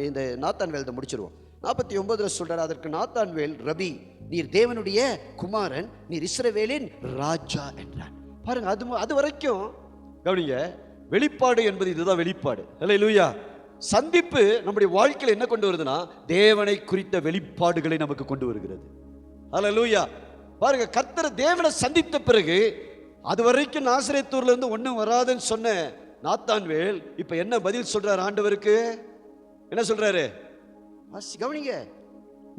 இந்த நாத்தான்வேல் முடிச்சிருவோம். 49 சொல்றாரு, அதற்கு நாத்தான்வேல், ரபி, நீர் தேவனுடைய குமாரன், நீர் இஸ்ரவேலின் ராஜா என்றான். பாருங்க, அது வரைக்கும் கவனிங்க, வெளிப்பாடு என்பது இதுதான் வெளிப்பாடு. அல்லேலூயா. சந்திப்பு நம்முடைய வாழ்க்கையில் என்ன கொண்டு வருதுன்னா, தேவனை குறித்த வெளிப்பாடுகளை நமக்கு கொண்டு வருகிறது. அல்லேலூயா. பாருங்க, கர்த்தர் தேவனை சந்தித்த பிறகு அது வரைக்கும் நாசரேத்தூர்ல இருந்து ஒண்ணும் வராதுன்னு சொன்ன நாத்தான்வேல் இப்ப என்ன பதில் சொல்றாரு ஆண்டவருக்கு? என்ன சொல்றாரு? கவனிங்க,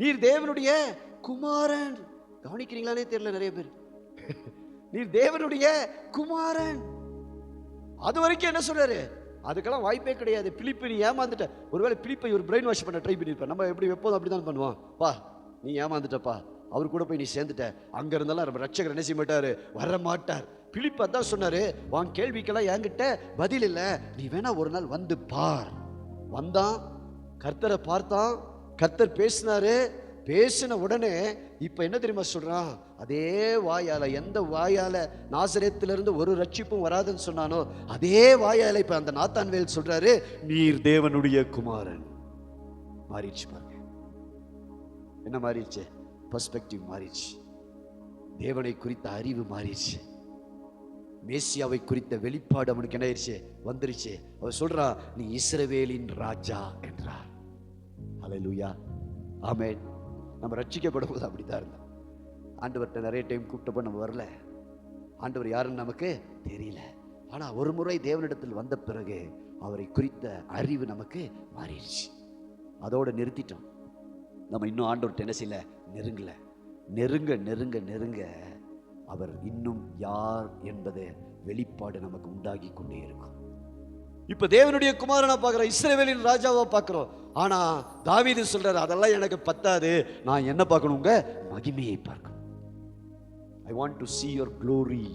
நீர் தேவனுடைய குமாரன். கவனிக்கிறீங்களானே தெரியல நிறைய பேர். நீர் தேவனுடைய குமாரன். அது வரைக்கும் என்ன சொல்றாரு? அதுக்கெல்லாம் வாய்ப்பே கிடையாது. பிலிப்பை நீ ஏமாந்துட்ட. ஒருவேளை பிலிப்பை ஒரு பிரெயின் வாஷ் பண்ண ட்ரை பண்ணிருப்பேன். நம்ம எப்படி எப்போதும் அப்படிதான் பண்ணுவோம். பா, நீ ஏமாந்துட்டப்பா, அவர் கூட போய் நீ சேர்ந்துட்ட. அங்க இருந்தாலும் நம்ம ரட்சகர் என்ன செய்ய மாட்டாரு? வர மாட்டார். பிலிப் அதான் சொன்னாரு, உன் கேள்விக்கெல்லாம் என்கிட்ட பதில் இல்லை, நீ வேணா ஒரு நாள் வந்து பார். வந்தான், கர்த்தரை பார்த்தான், கர்த்தர் பேசினாரு. பேசின உடனே இப்ப என்ன தெரியுமா சொல்றான்? அதே வாயால, எந்த வாயால நாசரேத்திலிருந்து ஒரு ரட்சிப்பும் வராதுன்னு சொன்னானோ அதே வாயால இப்ப அந்த நாத்தான்வேல் சொல்றாரு, நீர் தேவனுடைய குமாரன். மாறிடுச்சு பாருங்க. என்ன மாறிடுச்சு? பெர்ஸ்பெக்டிவ் மாறிடுச்சு. தேவனை குறித்த அறிவு மாறிடுச்சு. மேசியாவை குறித்த வெளிப்பாடு அவனுக்கு என்ன ஆயிடுச்சு? வந்துருச்சு. அவர் சொல்றா, நீ இஸ்ரவேலின் ராஜா என்றார். ஹல்லேலூயா. ஆமென். நம்ம ரட்சிக்கப்படும் போது அப்படித்தான் இருந்தோம். ஆண்டவர்கிட்ட நிறைய டைம் கூப்பிட்டப்போ நம்ம வரல. ஆண்டவர் யாருன்னு நமக்கு தெரியல. ஆனா ஒரு முறை தேவனிடத்தில் வந்த பிறகு அவரை குறித்த அறிவு நமக்கு மாறிடுச்சு. அதோட நிறுத்திட்டோம். நம்ம இன்னும் ஆண்டவர்கிட்ட என்ன செய்யல? நெருங்கல. நெருங்க நெருங்க நெருங்க அவர் இன்னும் யார் என்பது வெளிப்பாடு நமக்கு உண்டாகி கொண்டே இருக்கும். இப்ப தேவனுடைய குமாரனை பார்க்கிறோம், இஸ்ரவேலின் ராஜாவை பார்க்கிறோம். ஆனா தாவீது சொல்றாரு, அதெல்லாம் எனக்கு பத்தாது, நான் என்ன பார்க்கணுங்க? மகிமையை பார்க்கணும். I want to see your glory.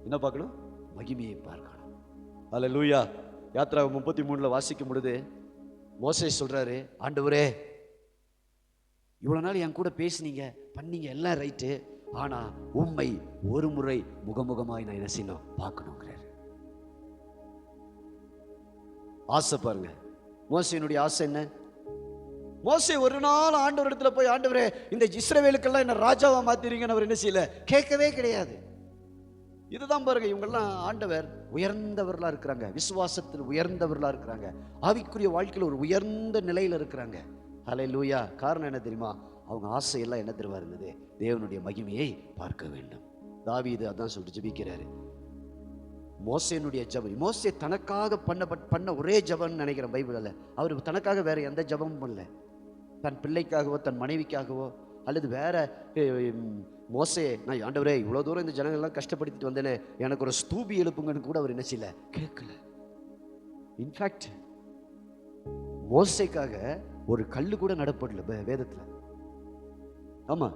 என்ன பார்க்கணும்? மகிமையை பார்க்கணும். அல்லேலூயா. யாத்ராகமம் 33ல வாசிக்கும் பொழுது மோசே சொல்றாரு, ஆண்டவரே, இவ்வளவு நாள் என் கூட பேசினீங்க, பண்ணீங்க, எல்லாம் ரைட்டு, ஆனா உம்மை ஒரு முறை முகமுகமாய் நான் என்ன செய்யணும்? பார்க்கணுங்கிறாரு. ஆசை பாருங்க. மோசேனுடைய ஆசை என்ன? மோசே ஒரு நாள் ஆண்டவர் இடத்துல போய், ஆண்டவரே இந்த இஸ்ரவேலுக்கெல்லாம் என்ன ராஜாவா மாத்திரீங்கன்னு அவர் என்ன செய்யல, கேட்கவே கிடையாது. இதுதான் பாருங்க, இவங்கெல்லாம் ஆண்டவர் உயர்ந்தவர்களா இருக்கிறாங்க, விசுவாசத்தில் உயர்ந்தவர்களா இருக்கிறாங்க, ஆவிக்குரிய வாழ்க்கையில் ஒரு உயர்ந்த நிலையில இருக்கிறாங்க. ஹல்லேலூயா. காரணம் என்ன தெரியுமா? அவங்க ஆசையெல்லாம் என்ன தெரியுமா இருந்தது? தேவனுடைய மகிமையை பார்க்க வேண்டும். தாவீது அதான் சொல்லிட்டு ஜெபிக்கிறாரு. மோசேனுடைய ஜெபம், மோசே தனக்காக பண்ண ஒரே ஜெபம்னு நினைக்கிறேன் பைபிளில். அவர் தனக்காக வேற எந்த ஜெபமும் பண்ணல. தன் பிள்ளைக்காகவோ தன் மனைவிக்காகவோ அல்லது வேற மோசே, நான் ஆண்டவரே இவ்வளோ தூரம் இந்த ஜனங்கள்லாம் கஷ்டப்படுத்திட்டு வந்தேனே, எனக்கு ஒரு ஸ்தூபி எழுப்புங்கன்னு கூட அவர் என்ன செய்யல, கேட்கல. இன்ஃபேக்ட் மோசேக்காக ஒரு கல்லு கூட நடப்படல வேதத்தில். ஆமா,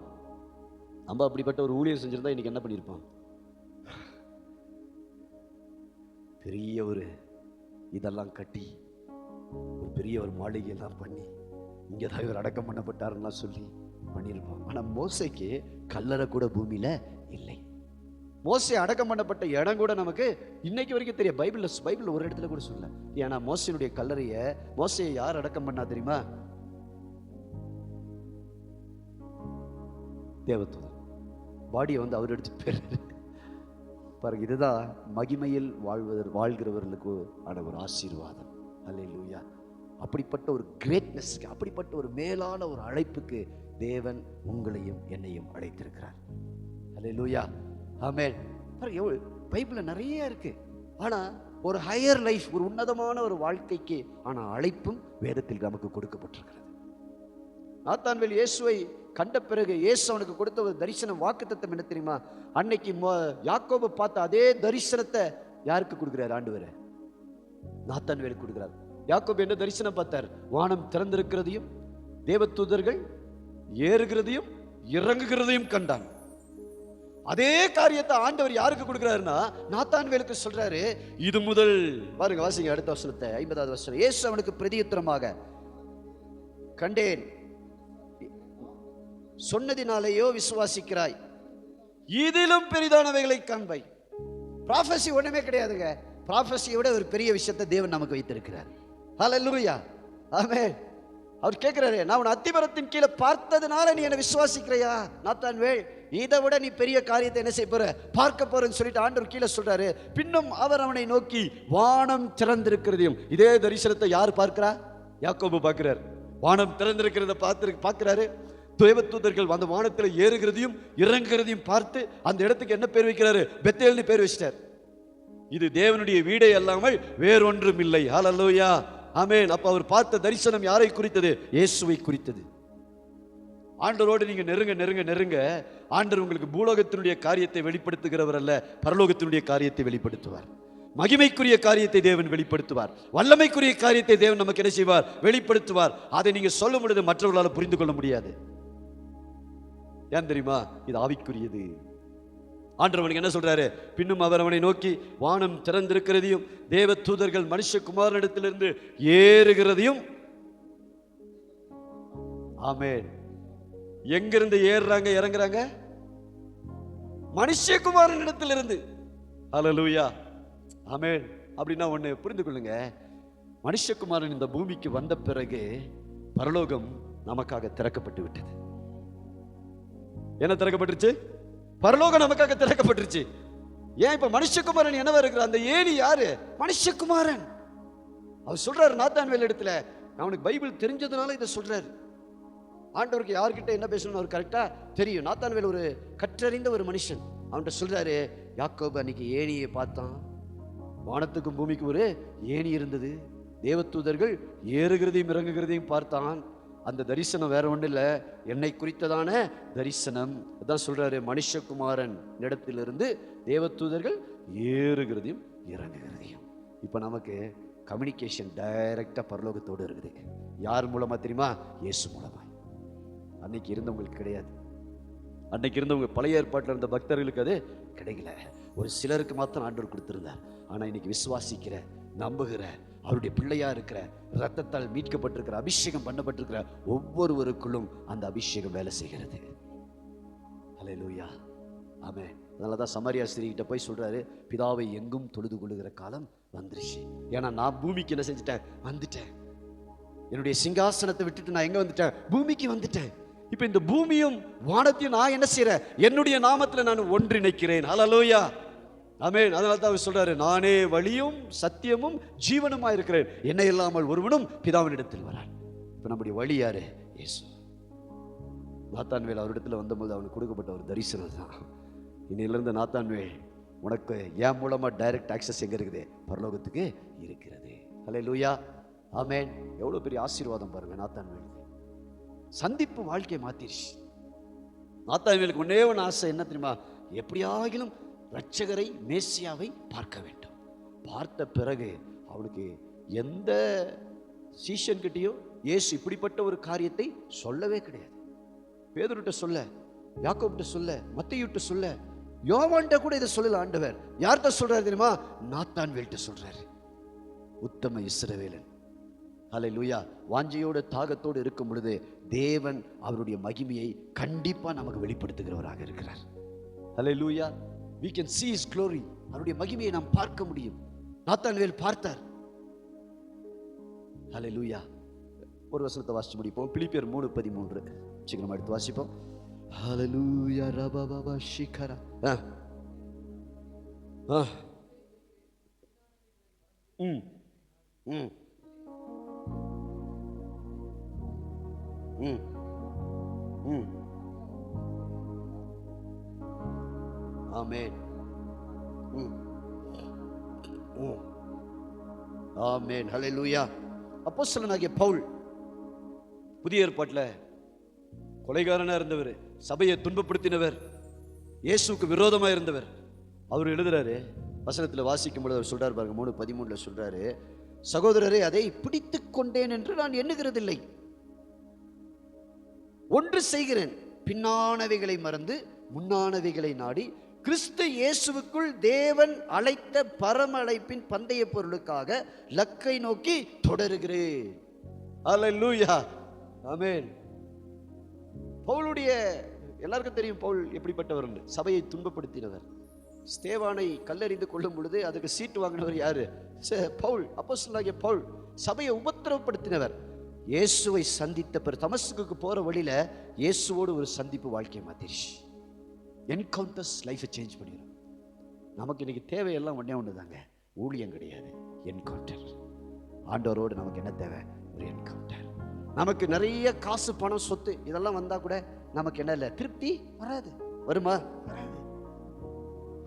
நம்ம அப்படிப்பட்ட ஒரு ஊழியர் செஞ்சிருந்தா இன்னைக்கு என்ன பண்ணியிருப்பான்? பெரிய ஒரு இதெல்லாம் கட்டி ஒரு பெரிய ஒரு மாளிகையெல்லாம் பண்ணி இங்கேதான் இவர் அடக்கம் பண்ணப்பட்டாருன்னா சொல்லி பண்ணியிருப்பான். ஆனா மோசேக்கு கல்லறை கூட பூமியில இல்லை. மோசே அடக்கம் பண்ணப்பட்ட இடம் கூட நமக்கு இன்னைக்கு வரைக்கும் தெரியும். பைபிள் ஒரு இடத்துல கூட சொல்ல. ஏன்னா மோசேனுடைய கல்லறைய மோசையை யார் அடக்கம் பண்ணா தெரியுமா? தேவதூதன். பாடியை அவர் எடுத்து போயிரு பாருங்க. இதுதான் மகிமையில் வாழ்கிறவர்களுக்கு ஆன ஒரு ஆசீர்வாதம். அல்லேலூயா. அப்படிப்பட்ட ஒரு கிரேட்னஸ்க்கு, அப்படிப்பட்ட ஒரு மேலான ஒரு அழைப்புக்கு தேவன் உங்களையும் என்னையும் அழைத்திருக்கிறார். அல்லேலூயா. ஆமென். பைபிள்ல நிறைய இருக்கு. ஆனா ஒரு ஹையர் லைஃப், ஒரு உன்னதமான ஒரு வாழ்க்கைக்கு ஆனா அழைப்பும் வேதத்தில் நமக்கு கொடுக்கப்பட்டிருக்கிறது. நாத்தான்வேல் இயேசுவை கண்ட பிறகு இயேசு அவனுக்கு கொடுத்த ஒரு தரிசனம், வாக்குத்தத்தம் என்ன தெரியுமா? அன்னைக்கு யாக்கோபு பார்த்த அதே தரிசனத்தை யாருக்கு கொடுக்கிறார்? ஆண்டவர் நாத்தான்வேலுக்கு கொடுக்கிறார். யாக்கோபு என்ன தரிசனம் பார்த்தார்? வானம் திறந்திருக்கிறதையும் தேவதூதர்கள் ஏறுகிறதையும் இறங்குகிறதையும் கண்டான். அதே காரியத்தை ஆண்டவர் யாருக்கு கொடுக்கிறாருன்னா நாத்தான்வேலுக்கு சொல்றாரு. இது முதல் பாருங்க, வாசிங்க அடுத்த வசனத்தை, 50வது வசனம். இயேசு அவனுக்கு பிரதியுத்தரமாக, கண்டேன், சொன்னதினாலேயோ விசுவாசிக்கிறாய், இதிலும் பெரிதானவைகளை காண்பாய். ப்ராஃபஸி ஒண்ணுமே கிடையாதுங்க. ப்ராஃபஸியை விட ஒரு பெரிய விஷயத்தை தேவன் நமக்கு வைத்திருக்கிறார். ஹல்லேலூயா. ஆமென். அவர் கேட்கிறாரு, நான் உன் அத்திமரத்தின் கீழே பார்த்ததுனால நீ என்ன விசுவாசிக்கிறையா? நாத்தான்வேல், இதை விட நீ பெரிய காரியத்தை என்ன செய்ய போற, பார்க்க போறன்னு சொல்லிட்டு ஆண்டவர் கீழே சொல்றாரு. பின்னும் அவர் அவனை நோக்கி, வானம் திறந்திருக்கிறதையும். இதே தரிசனத்தை யார் பார்க்கிறா? யாக்கோபு பார்க்கிறார். வானம் திறந்திருக்கிறத பார்க்கிறாரு. தேவதூதர்கள் அந்த வானத்தில் ஏறுகிறதையும் இறங்குகிறதையும் பார்த்து அந்த இடத்துக்கு என்ன பேர் வைக்கிறாரு? பெத்தேல்னு பேர் வச்சிட்டார். இது தேவனுடைய வீடே அல்லாமல் வேறொன்றும் இல்லை. ஹல்லேலூயா. ஆமென். அப்ப அவர் பார்த்த தரிசனம் யாரை குறித்தது? இயேசுவை குறித்தது. ஆண்டவரோடு நீங்க நெருங்க நெருங்க நெருங்க ஆண்டவர் உங்களுக்கு பூலோகத்தினுடைய காரியத்தை வெளிப்படுத்துகிறவர் அல்ல, பரலோகத்தினுடைய காரியத்தை வெளிப்படுத்துவார். மகிமைக்குரிய காரியத்தை தேவன் வெளிப்படுத்துவார். வல்லமைக்குரிய காரியத்தை தேவன் நமக்கு என்ன செய்வார்? வெளிப்படுத்துவார். அதை நீங்க சொல்லும் பொழுது மற்றவர்களால் புரிந்து கொள்ள முடியாது. ஏன் தெரியுமா? இது ஆவிக்குரியது. ஆண்டவனுக்கு என்ன சொல்றாரு? பின்னும் அவர் அவனை நோக்கி, வானம் திறந்திருக்கிறதையும் தேவ தூதர்கள் மனுஷகுமாரனிடத்திலிருந்து ஏறுகிறதையும். ஆமென். எங்கிருந்து ஏறுறாங்க இறங்குறாங்க? மனுஷகுமாரனிடத்திலிருந்து. ஹல்லேலூயா. ஆமென். அப்படின்னா ஒண்ணு புரிந்து கொள்ளுங்க, மனுஷகுமாரன் இந்த பூமிக்கு வந்த பிறகு பரலோகம் நமக்காக திறக்கப்பட்டு விட்டது. என்ன திறக்கப்பட்டுருச்சு? பரலோகம் நமக்காக திறக்கப்பட்டுருச்சு. ஏன் இப்ப மனுஷகுமாரன் என்னவா இருக்கிற? அந்த ஏணி யாரு? மனுஷகுமாரன். அவர் சொல்றாரு நாத்தான்வேல் இடத்துல, அவனுக்கு பைபிள் தெரிஞ்சதுனால இதை சொல்றாரு. ஆண்டவருக்கு யார்கிட்ட என்ன பேசணும் அவர் கரெக்டா தெரியும். நாத்தான்வேல் ஒரு கற்றறிந்த ஒரு மனுஷன். அவன்கிட்ட சொல்றாரு, யாக்கோபு அன்னைக்கு ஏணியை பார்த்தான். வானத்துக்கும் பூமிக்கும் ஒரு ஏணி இருந்தது. தேவதூதர்கள் ஏறுகிறதையும் இறங்குகிறதையும் பார்த்தான். அந்த தரிசனம் வேற ஒன்றும் இல்லை, என்னை குறித்ததான தரிசனம். அதான் சொல்றாரு, மனுஷகுமாரன் இடத்திலிருந்து தேவதூதர்கள் ஏறுகிறதையும் இறங்குகிறதையும். இப்ப நமக்கு கம்யூனிகேஷன் டைரக்டா பரலோகத்தோடு இருக்குது. யார் மூலமா தெரியுமா? இயேசு மூலமா. அன்னைக்கு இருந்தவங்களுக்கு கிடையாது. அன்னைக்கு இருந்தவங்க பழைய ஏற்பாட்டில் இருந்த பக்தர்களுக்கு அது கிடைக்கல. ஒரு சிலருக்கு மாத்திரம் ஆண்டவர் கொடுத்திருந்தார். ஆனா இன்னைக்கு விசுவாசிக்கிற, நம்புகிற, அவருடைய பிள்ளையா இருக்கிற, ரத்தத்தால் மீட்கப்பட்டிருக்கிற, அபிஷேகம் பண்ணப்பட்டிருக்கிற ஒவ்வொருவருக்குள்ளும் அந்த அபிஷேகம் வேலை செய்கிறது. ஹல்லேலூயா. ஆமென். அதனாலதான் சமாரியா ஸ்திரீகிட்ட போய் சொல்றாரு, பிதாவை எங்கும் தொழுது கொள்ளுகிற காலம் வந்துருச்சு. ஏன்னா நான் பூமிக்கு என்ன செஞ்சுட்டேன்? வந்துட்டேன். என்னுடைய சிங்காசனத்தை விட்டுட்டு நான் எங்க வந்துட்டேன்? பூமிக்கு வந்துட்டேன். இப்ப இந்த பூமியும் வானத்தையும் நான் என்ன செய்யறேன்? என்னுடைய நாமத்துல நான் ஒன்றிணைக்கிறேன். ஹல்லேலூயா, ஆமென். அதனால தான் அவர் சொல்றாரு, நானே வழியும் சத்தியமும் ஜீவனுமா இருக்கிறேன், என்னை இல்லாமல் ஒருவனும் பிதாவினிடத்தில் வரான். இப்ப நம்முடைய வழி யாரு? இயேசு. நாத்தான்வேல் அவரிடத்துல வந்தபோது அவனுக்கு கொடுக்கப்பட்ட ஒரு தரிசனம் தான், இன்னையிலிருந்து நாத்தான்வேல் உனக்கு என் மூலமா டைரக்ட் ஆக்சஸ் எங்க இருக்குது? பரலோகத்துக்கு இருக்கிறது. ஹல்லேலூயா, ஆமென். எவ்வளவு பெரிய ஆசீர்வாதம் பாருங்க. நாத்தான்வேல் சந்திப்பு வாழ்க்கையை மாத்திருச்சு. நாத்தான்வேலுக்கு ஒன்னே ஒன்று ஆசை, என்ன தெரியுமா? எப்படியாகிலும் இரட்சகரை மேசியாவை பார்க்க வேண்டும். பார்த்த பிறகு அவனுக்கு எந்த சீஷன் கிட்டையும் இயேசு இப்படிப்பட்ட ஒரு காரியத்தை சொல்லவே கிடையாது. பேதுருட்ட சொல்ல, யாக்கோபிட்ட சொல்ல, மத்தேயுட்ட சொல்ல, யோவான்ட்ட கூட இதை சொல்லல ஆண்டவர். யார்கிட்ட சொல்றாரு தெரியுமா? நாத்தான்வேல்ட்ட சொல்றாரு. உத்தம இஸ்ரவேலன். ஹல்லேலூயா. வாஞ்சையோடு தாகத்தோடு இருக்கும் பொழுது தேவன் அவருடைய மகிமையை கண்டிப்பா நமக்கு வெளிப்படுத்துகிறவராக இருக்கிறார். ஹல்லேலூயா. we can see his glory. அவருடைய மகிமையை நாம் பார்க்க முடியும். நாத்தான்வேல் பார்த்தார். ஹல்லேலூயா. ஒரு வசனத்தை வாசிச்சு முடிப்போம். பிலிப்பியர் 3:13 சீக்கிரமா எடுத்து வாசிப்போம். ஹல்லேலூயா. ரபபப ஷிகரா. ஆமென். ஆமென். ஹல்லேலூயா. அப்போஸ்தலனாகிய பவுல் புதிய ஏற்பாட்டில் கொலைகாரனா இருந்தவர், சபையை துன்பப்படுத்தினவர், இயேசுவுக்கு விரோதமாக இருந்தவர். அவர் எழுதுறாரு, வசனத்தில் வாசிக்கும் பொழுது அவர் சொல்றாரு பாருங்க, 3:13 சொல்றாரு, சகோதரரே, அதை பிடித்து கொண்டேன் என்று நான் எண்ணுகிறதில்லை. ஒன்று செய்கிறேன், பின்னானவைகளை மறந்து முன்னானவைகளை நாடி கிறிஸ்து இயேசுவுக்குள் தேவன் அழைத்த பரம அழைப்பின் பந்தய பொருளுக்காக லக்கை நோக்கி தொடருகிறேன். அல்லேலூயா, ஆமென். பவுலுடைய எல்லாருக்கும் தெரியும் பவுல் எப்படிப்பட்டவர். சபையை துன்பப்படுத்தினவர். ஸ்தேவானை கல்லெறிந்து கொள்ளும் பொழுது அதுக்கு சீட்டு வாங்கினவர் யாரு? பவுல். அப்போஸ்தலனாகிய பவுல் சபையை உபத்திரவப்படுத்தினவர். இயேசுவை சந்தித்த பிறகு தமஸ்குக்கு போற வழியில இயேசுவோடு ஒரு சந்திப்பு வாழ்க்கையை மாத்திருச்சு. என்கவுண்டர்ஸ் லைஃபை சேஞ்ச் பண்ணிடும். நமக்கு இன்னைக்கு தேவையெல்லாம் ஒண்ணே ஒண்ணுதாங்க, ஊழியம் கிடையாது, என்கவுண்டர். ஆண்டவரோடு நமக்கு என்ன தேவை? ஒரு என்கவுண்டர். நமக்கு நிறைய காசு, பணம், சொத்து இதெல்லாம் வந்தா கூட நமக்கு என்ன இல்லை? திருப்தி வராது. வருமா? வராது.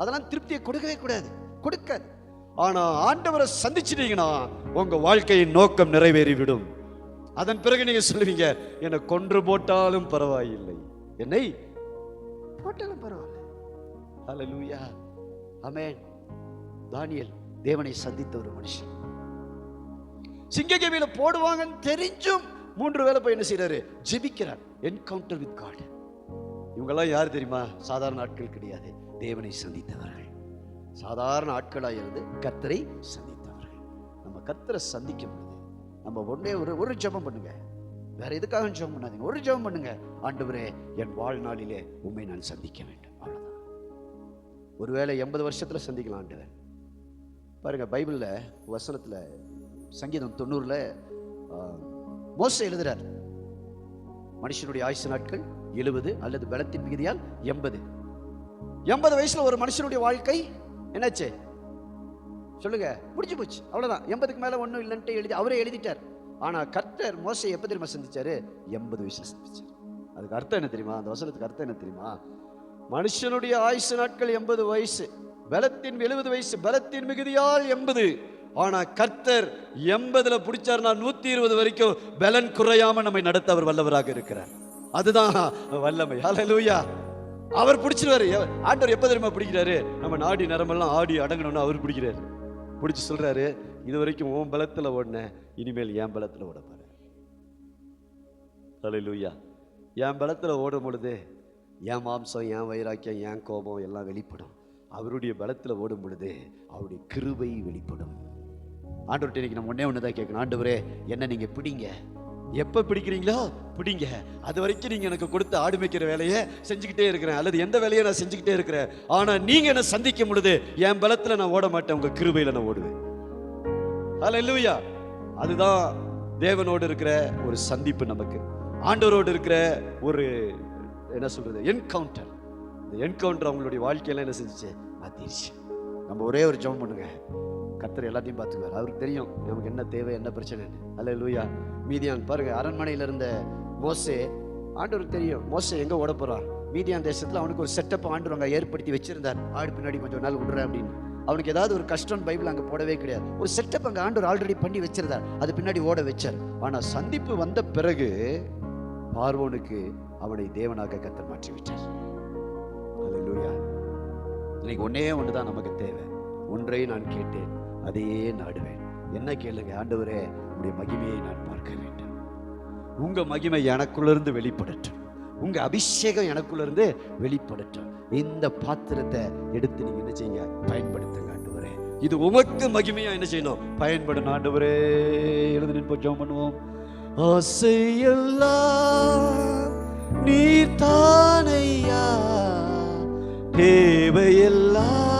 அதெல்லாம் திருப்தியை கொடுக்கவே கூடாது, கொடுக்காது. ஆனா ஆண்டவரை சந்திச்சிட்டீங்கன்னா உங்க வாழ்க்கையின் நோக்கம் நிறைவேறிவிடும். அதன் பிறகு நீங்க சொல்லுவீங்க, என்னை கொன்று போட்டாலும் பரவாயில்லை, என்னை போட்டாலும் பரவாயில்லை. ஹல்லேலூயா, ஆமென். தானியேல் தேவனை சந்தித்த ஒரு மனுஷன். சிங்கக்கேவியில போடுவாங்கன்னு தெரிஞ்சும் 3 வேளை போய் என்ன செய்யறாரு? ஜெபிக்கிறார். Encounter with God. இவங்கெல்லாம் யார் தெரியுமா? சாதாரண ஆட்கள் கிடையாது, தேவனை சந்தித்தவர்கள். சாதாரண ஆட்களாக இருந்து கர்த்தரை சந்தித்தவர்கள். நம்ம கர்த்தரை சந்திக்கும் பொழுது நம்ம ஒன்னே ஒரு ஜெபம் பண்ணுங்க. வேற எதுக்காக ஜெபம் பண்ணாதீங்க. ஒரு ஜெபம் பண்ணுங்க. ஆண்டவரே, என் வாழ்நாளிலே உம்மை நான் சந்திக்க வேண்டும். அவ்வளவுதான். ஒருவேளை 80 வருஷத்துல சந்திக்கலாம் ஆண்டவர். பாருங்க, பைபிள்ல வசனத்துல சங்கீதம் 90 மோசே எழுதுறார், மனுஷனுடைய ஆயுசு நாட்கள் 70 அல்லது பலத்தின் மிகுதியால் 80. 80 வயசுல ஒரு மனுஷனுடைய வாழ்க்கை என்னாச்சு சொல்லுங்க? முடிஞ்சு போச்சு, அவ்வளவுதான். 80க்கு மேல ஒன்றும் இல்லைன்ட்டு எழுதி அவரே எழுதிட்டார். ஆனா கர்த்தர் மோசே எப்ப தெரியுமா சந்திச்சாரு? 80 வயசுல சந்திச்சார். அதுக்கு அர்த்தம் என்ன தெரியுமா? அந்த வசனத்துக்கு அர்த்தம் என்ன தெரியுமா? மனுஷனுடைய ஆயுசு நாட்கள் 80 வயசு, பலத்தின் 70 வயசு, பலத்தின் மிகுதியால் 80. ஆனா கர்த்தர் 80ல பிடிச்சாருன்னா 120 வரைக்கும் பலன் குறையாம நம்மை நடத்த அவர் வல்லவராக இருக்கிறார். அதுதான் வல்லமை. ஹல்லேலூயா. அவர் பிடிச்சிருவாரு. ஆண்டவர் எப்ப தெரியுமா பிடிக்கிறாரு? நம்ம நாடி நரம்பெல்லாம் ஆடி அடங்கணும்னு அவர் பிடிக்கிறாரு. பிடிச்சு சொல்றாரு, இது வரைக்கும் உன் பலத்துல ஓடின, இனிமேல் என் பலத்துல ஓட பாரு. ஹல்லேலூயா. என் பலத்துல ஓடும் பொழுது என் மாம்சம், என் வைராக்கியம், என் கோபம் எல்லாம் வெளிப்படும். அவருடைய பலத்துல ஓடும் பொழுது அவருடைய கிருபை வெளிப்படும். ஆண்டவர்கிட்ட இன்னைக்கு நம்ம ஒன்னே ஒண்ணுதான் கேட்கணும். ஆண்டவரே, என்ன நீங்க பிடிங்க. எப்ப பிடிக்கிறீங்களோ பிடிங்க. அது வரைக்கும் நீங்க எனக்கு கொடுத்த ஆடு மேய்க்கிற வேலையை செஞ்சுக்கிட்டே இருக்கிறேன், அல்லது எந்த வேலையை நான் செஞ்சுக்கிட்டே இருக்கிறேன். ஆனா நீங்க என்ன சந்திக்கும் பொழுது என் பலத்துல நான் ஓட மாட்டேன், உங்க கிருபையில நான் ஓடுவேன். ஹல்லேலூயா. அதுதான் தேவனோடு இருக்கிற ஒரு சந்திப்பு, நமக்கு ஆண்டவரோடு இருக்கிற ஒரு என்ன சொல்றது என்கவுண்டர். இந்த என்கவுண்டர் அவங்களுடைய வாழ்க்கையெல்லாம் என்ன செஞ்சுச்சு, மாத்திருச்சு. நம்ம ஒரே ஒரு ஜெபம் பண்ணுங்க, கர்த்தர் எல்லாத்தையும் பார்த்துக்குவார். அவருக்கு தெரியும் நமக்கு என்ன தேவை, என்ன பிரச்சனைன்னு. அல்லேலூயா. மீதியான் பாருங்க, அரண்மனையில் இருந்த மோசே, ஆண்டவருக்கு தெரியும் மோசே எங்க ஓட போறான். மீதியான் தேசத்துல அவனுக்கு ஒரு செட்டப் ஆண்டவர் அங்க ஏற்படுத்தி வச்சிருந்தார். ஆடு பின்னாடி கொஞ்சம் நாள் விடுறேன் அப்படின்னு. அவனுக்கு ஏதாவது ஒரு கஷ்டம் பைபிள் அங்க போடவே கிடையாது. ஒரு செட்டப் அங்க ஆண்டவர் ஆல்ரெடி பண்ணி வச்சிருந்தார், அது பின்னாடி ஓட வச்சார். ஆனா சந்திப்பு வந்த பிறகு பார்வோனுக்கு அவனை தேவனாக கர்த்தர் மாற்றி விட்டார். அல்லேலூயா. இன்னைக்கு ஒன்னே ஒண்ணுதான் நமக்கு தேவை. ஒன்றை நான் கேட்டேன், அதையே நாடுவேன். என்ன கேளுங்க, ஆண்டவரே உடைய மகிமையை நான் பார்க்க வேண்டும். உங்க மகிமை எனக்குள்ளிருந்து வெளிப்படட்டும், உங்க அபிஷேகம் எனக்குள்ளிருந்து வெளிப்படட்டும். இந்த பாத்திரத்தை எடுத்து நீங்க என்ன செய்யுங்க, பயன்படுத்துங்க ஆண்டவரே. இது உமக்கு மகிமையா என்ன செய்யணும், பயன்படணும் ஆண்டவரே. எழுந்து நிற்போம், ஜெபம் பண்ணுவோம். ஆசையெல்லாம் நீர் தானையா, தேவையெல்லாம்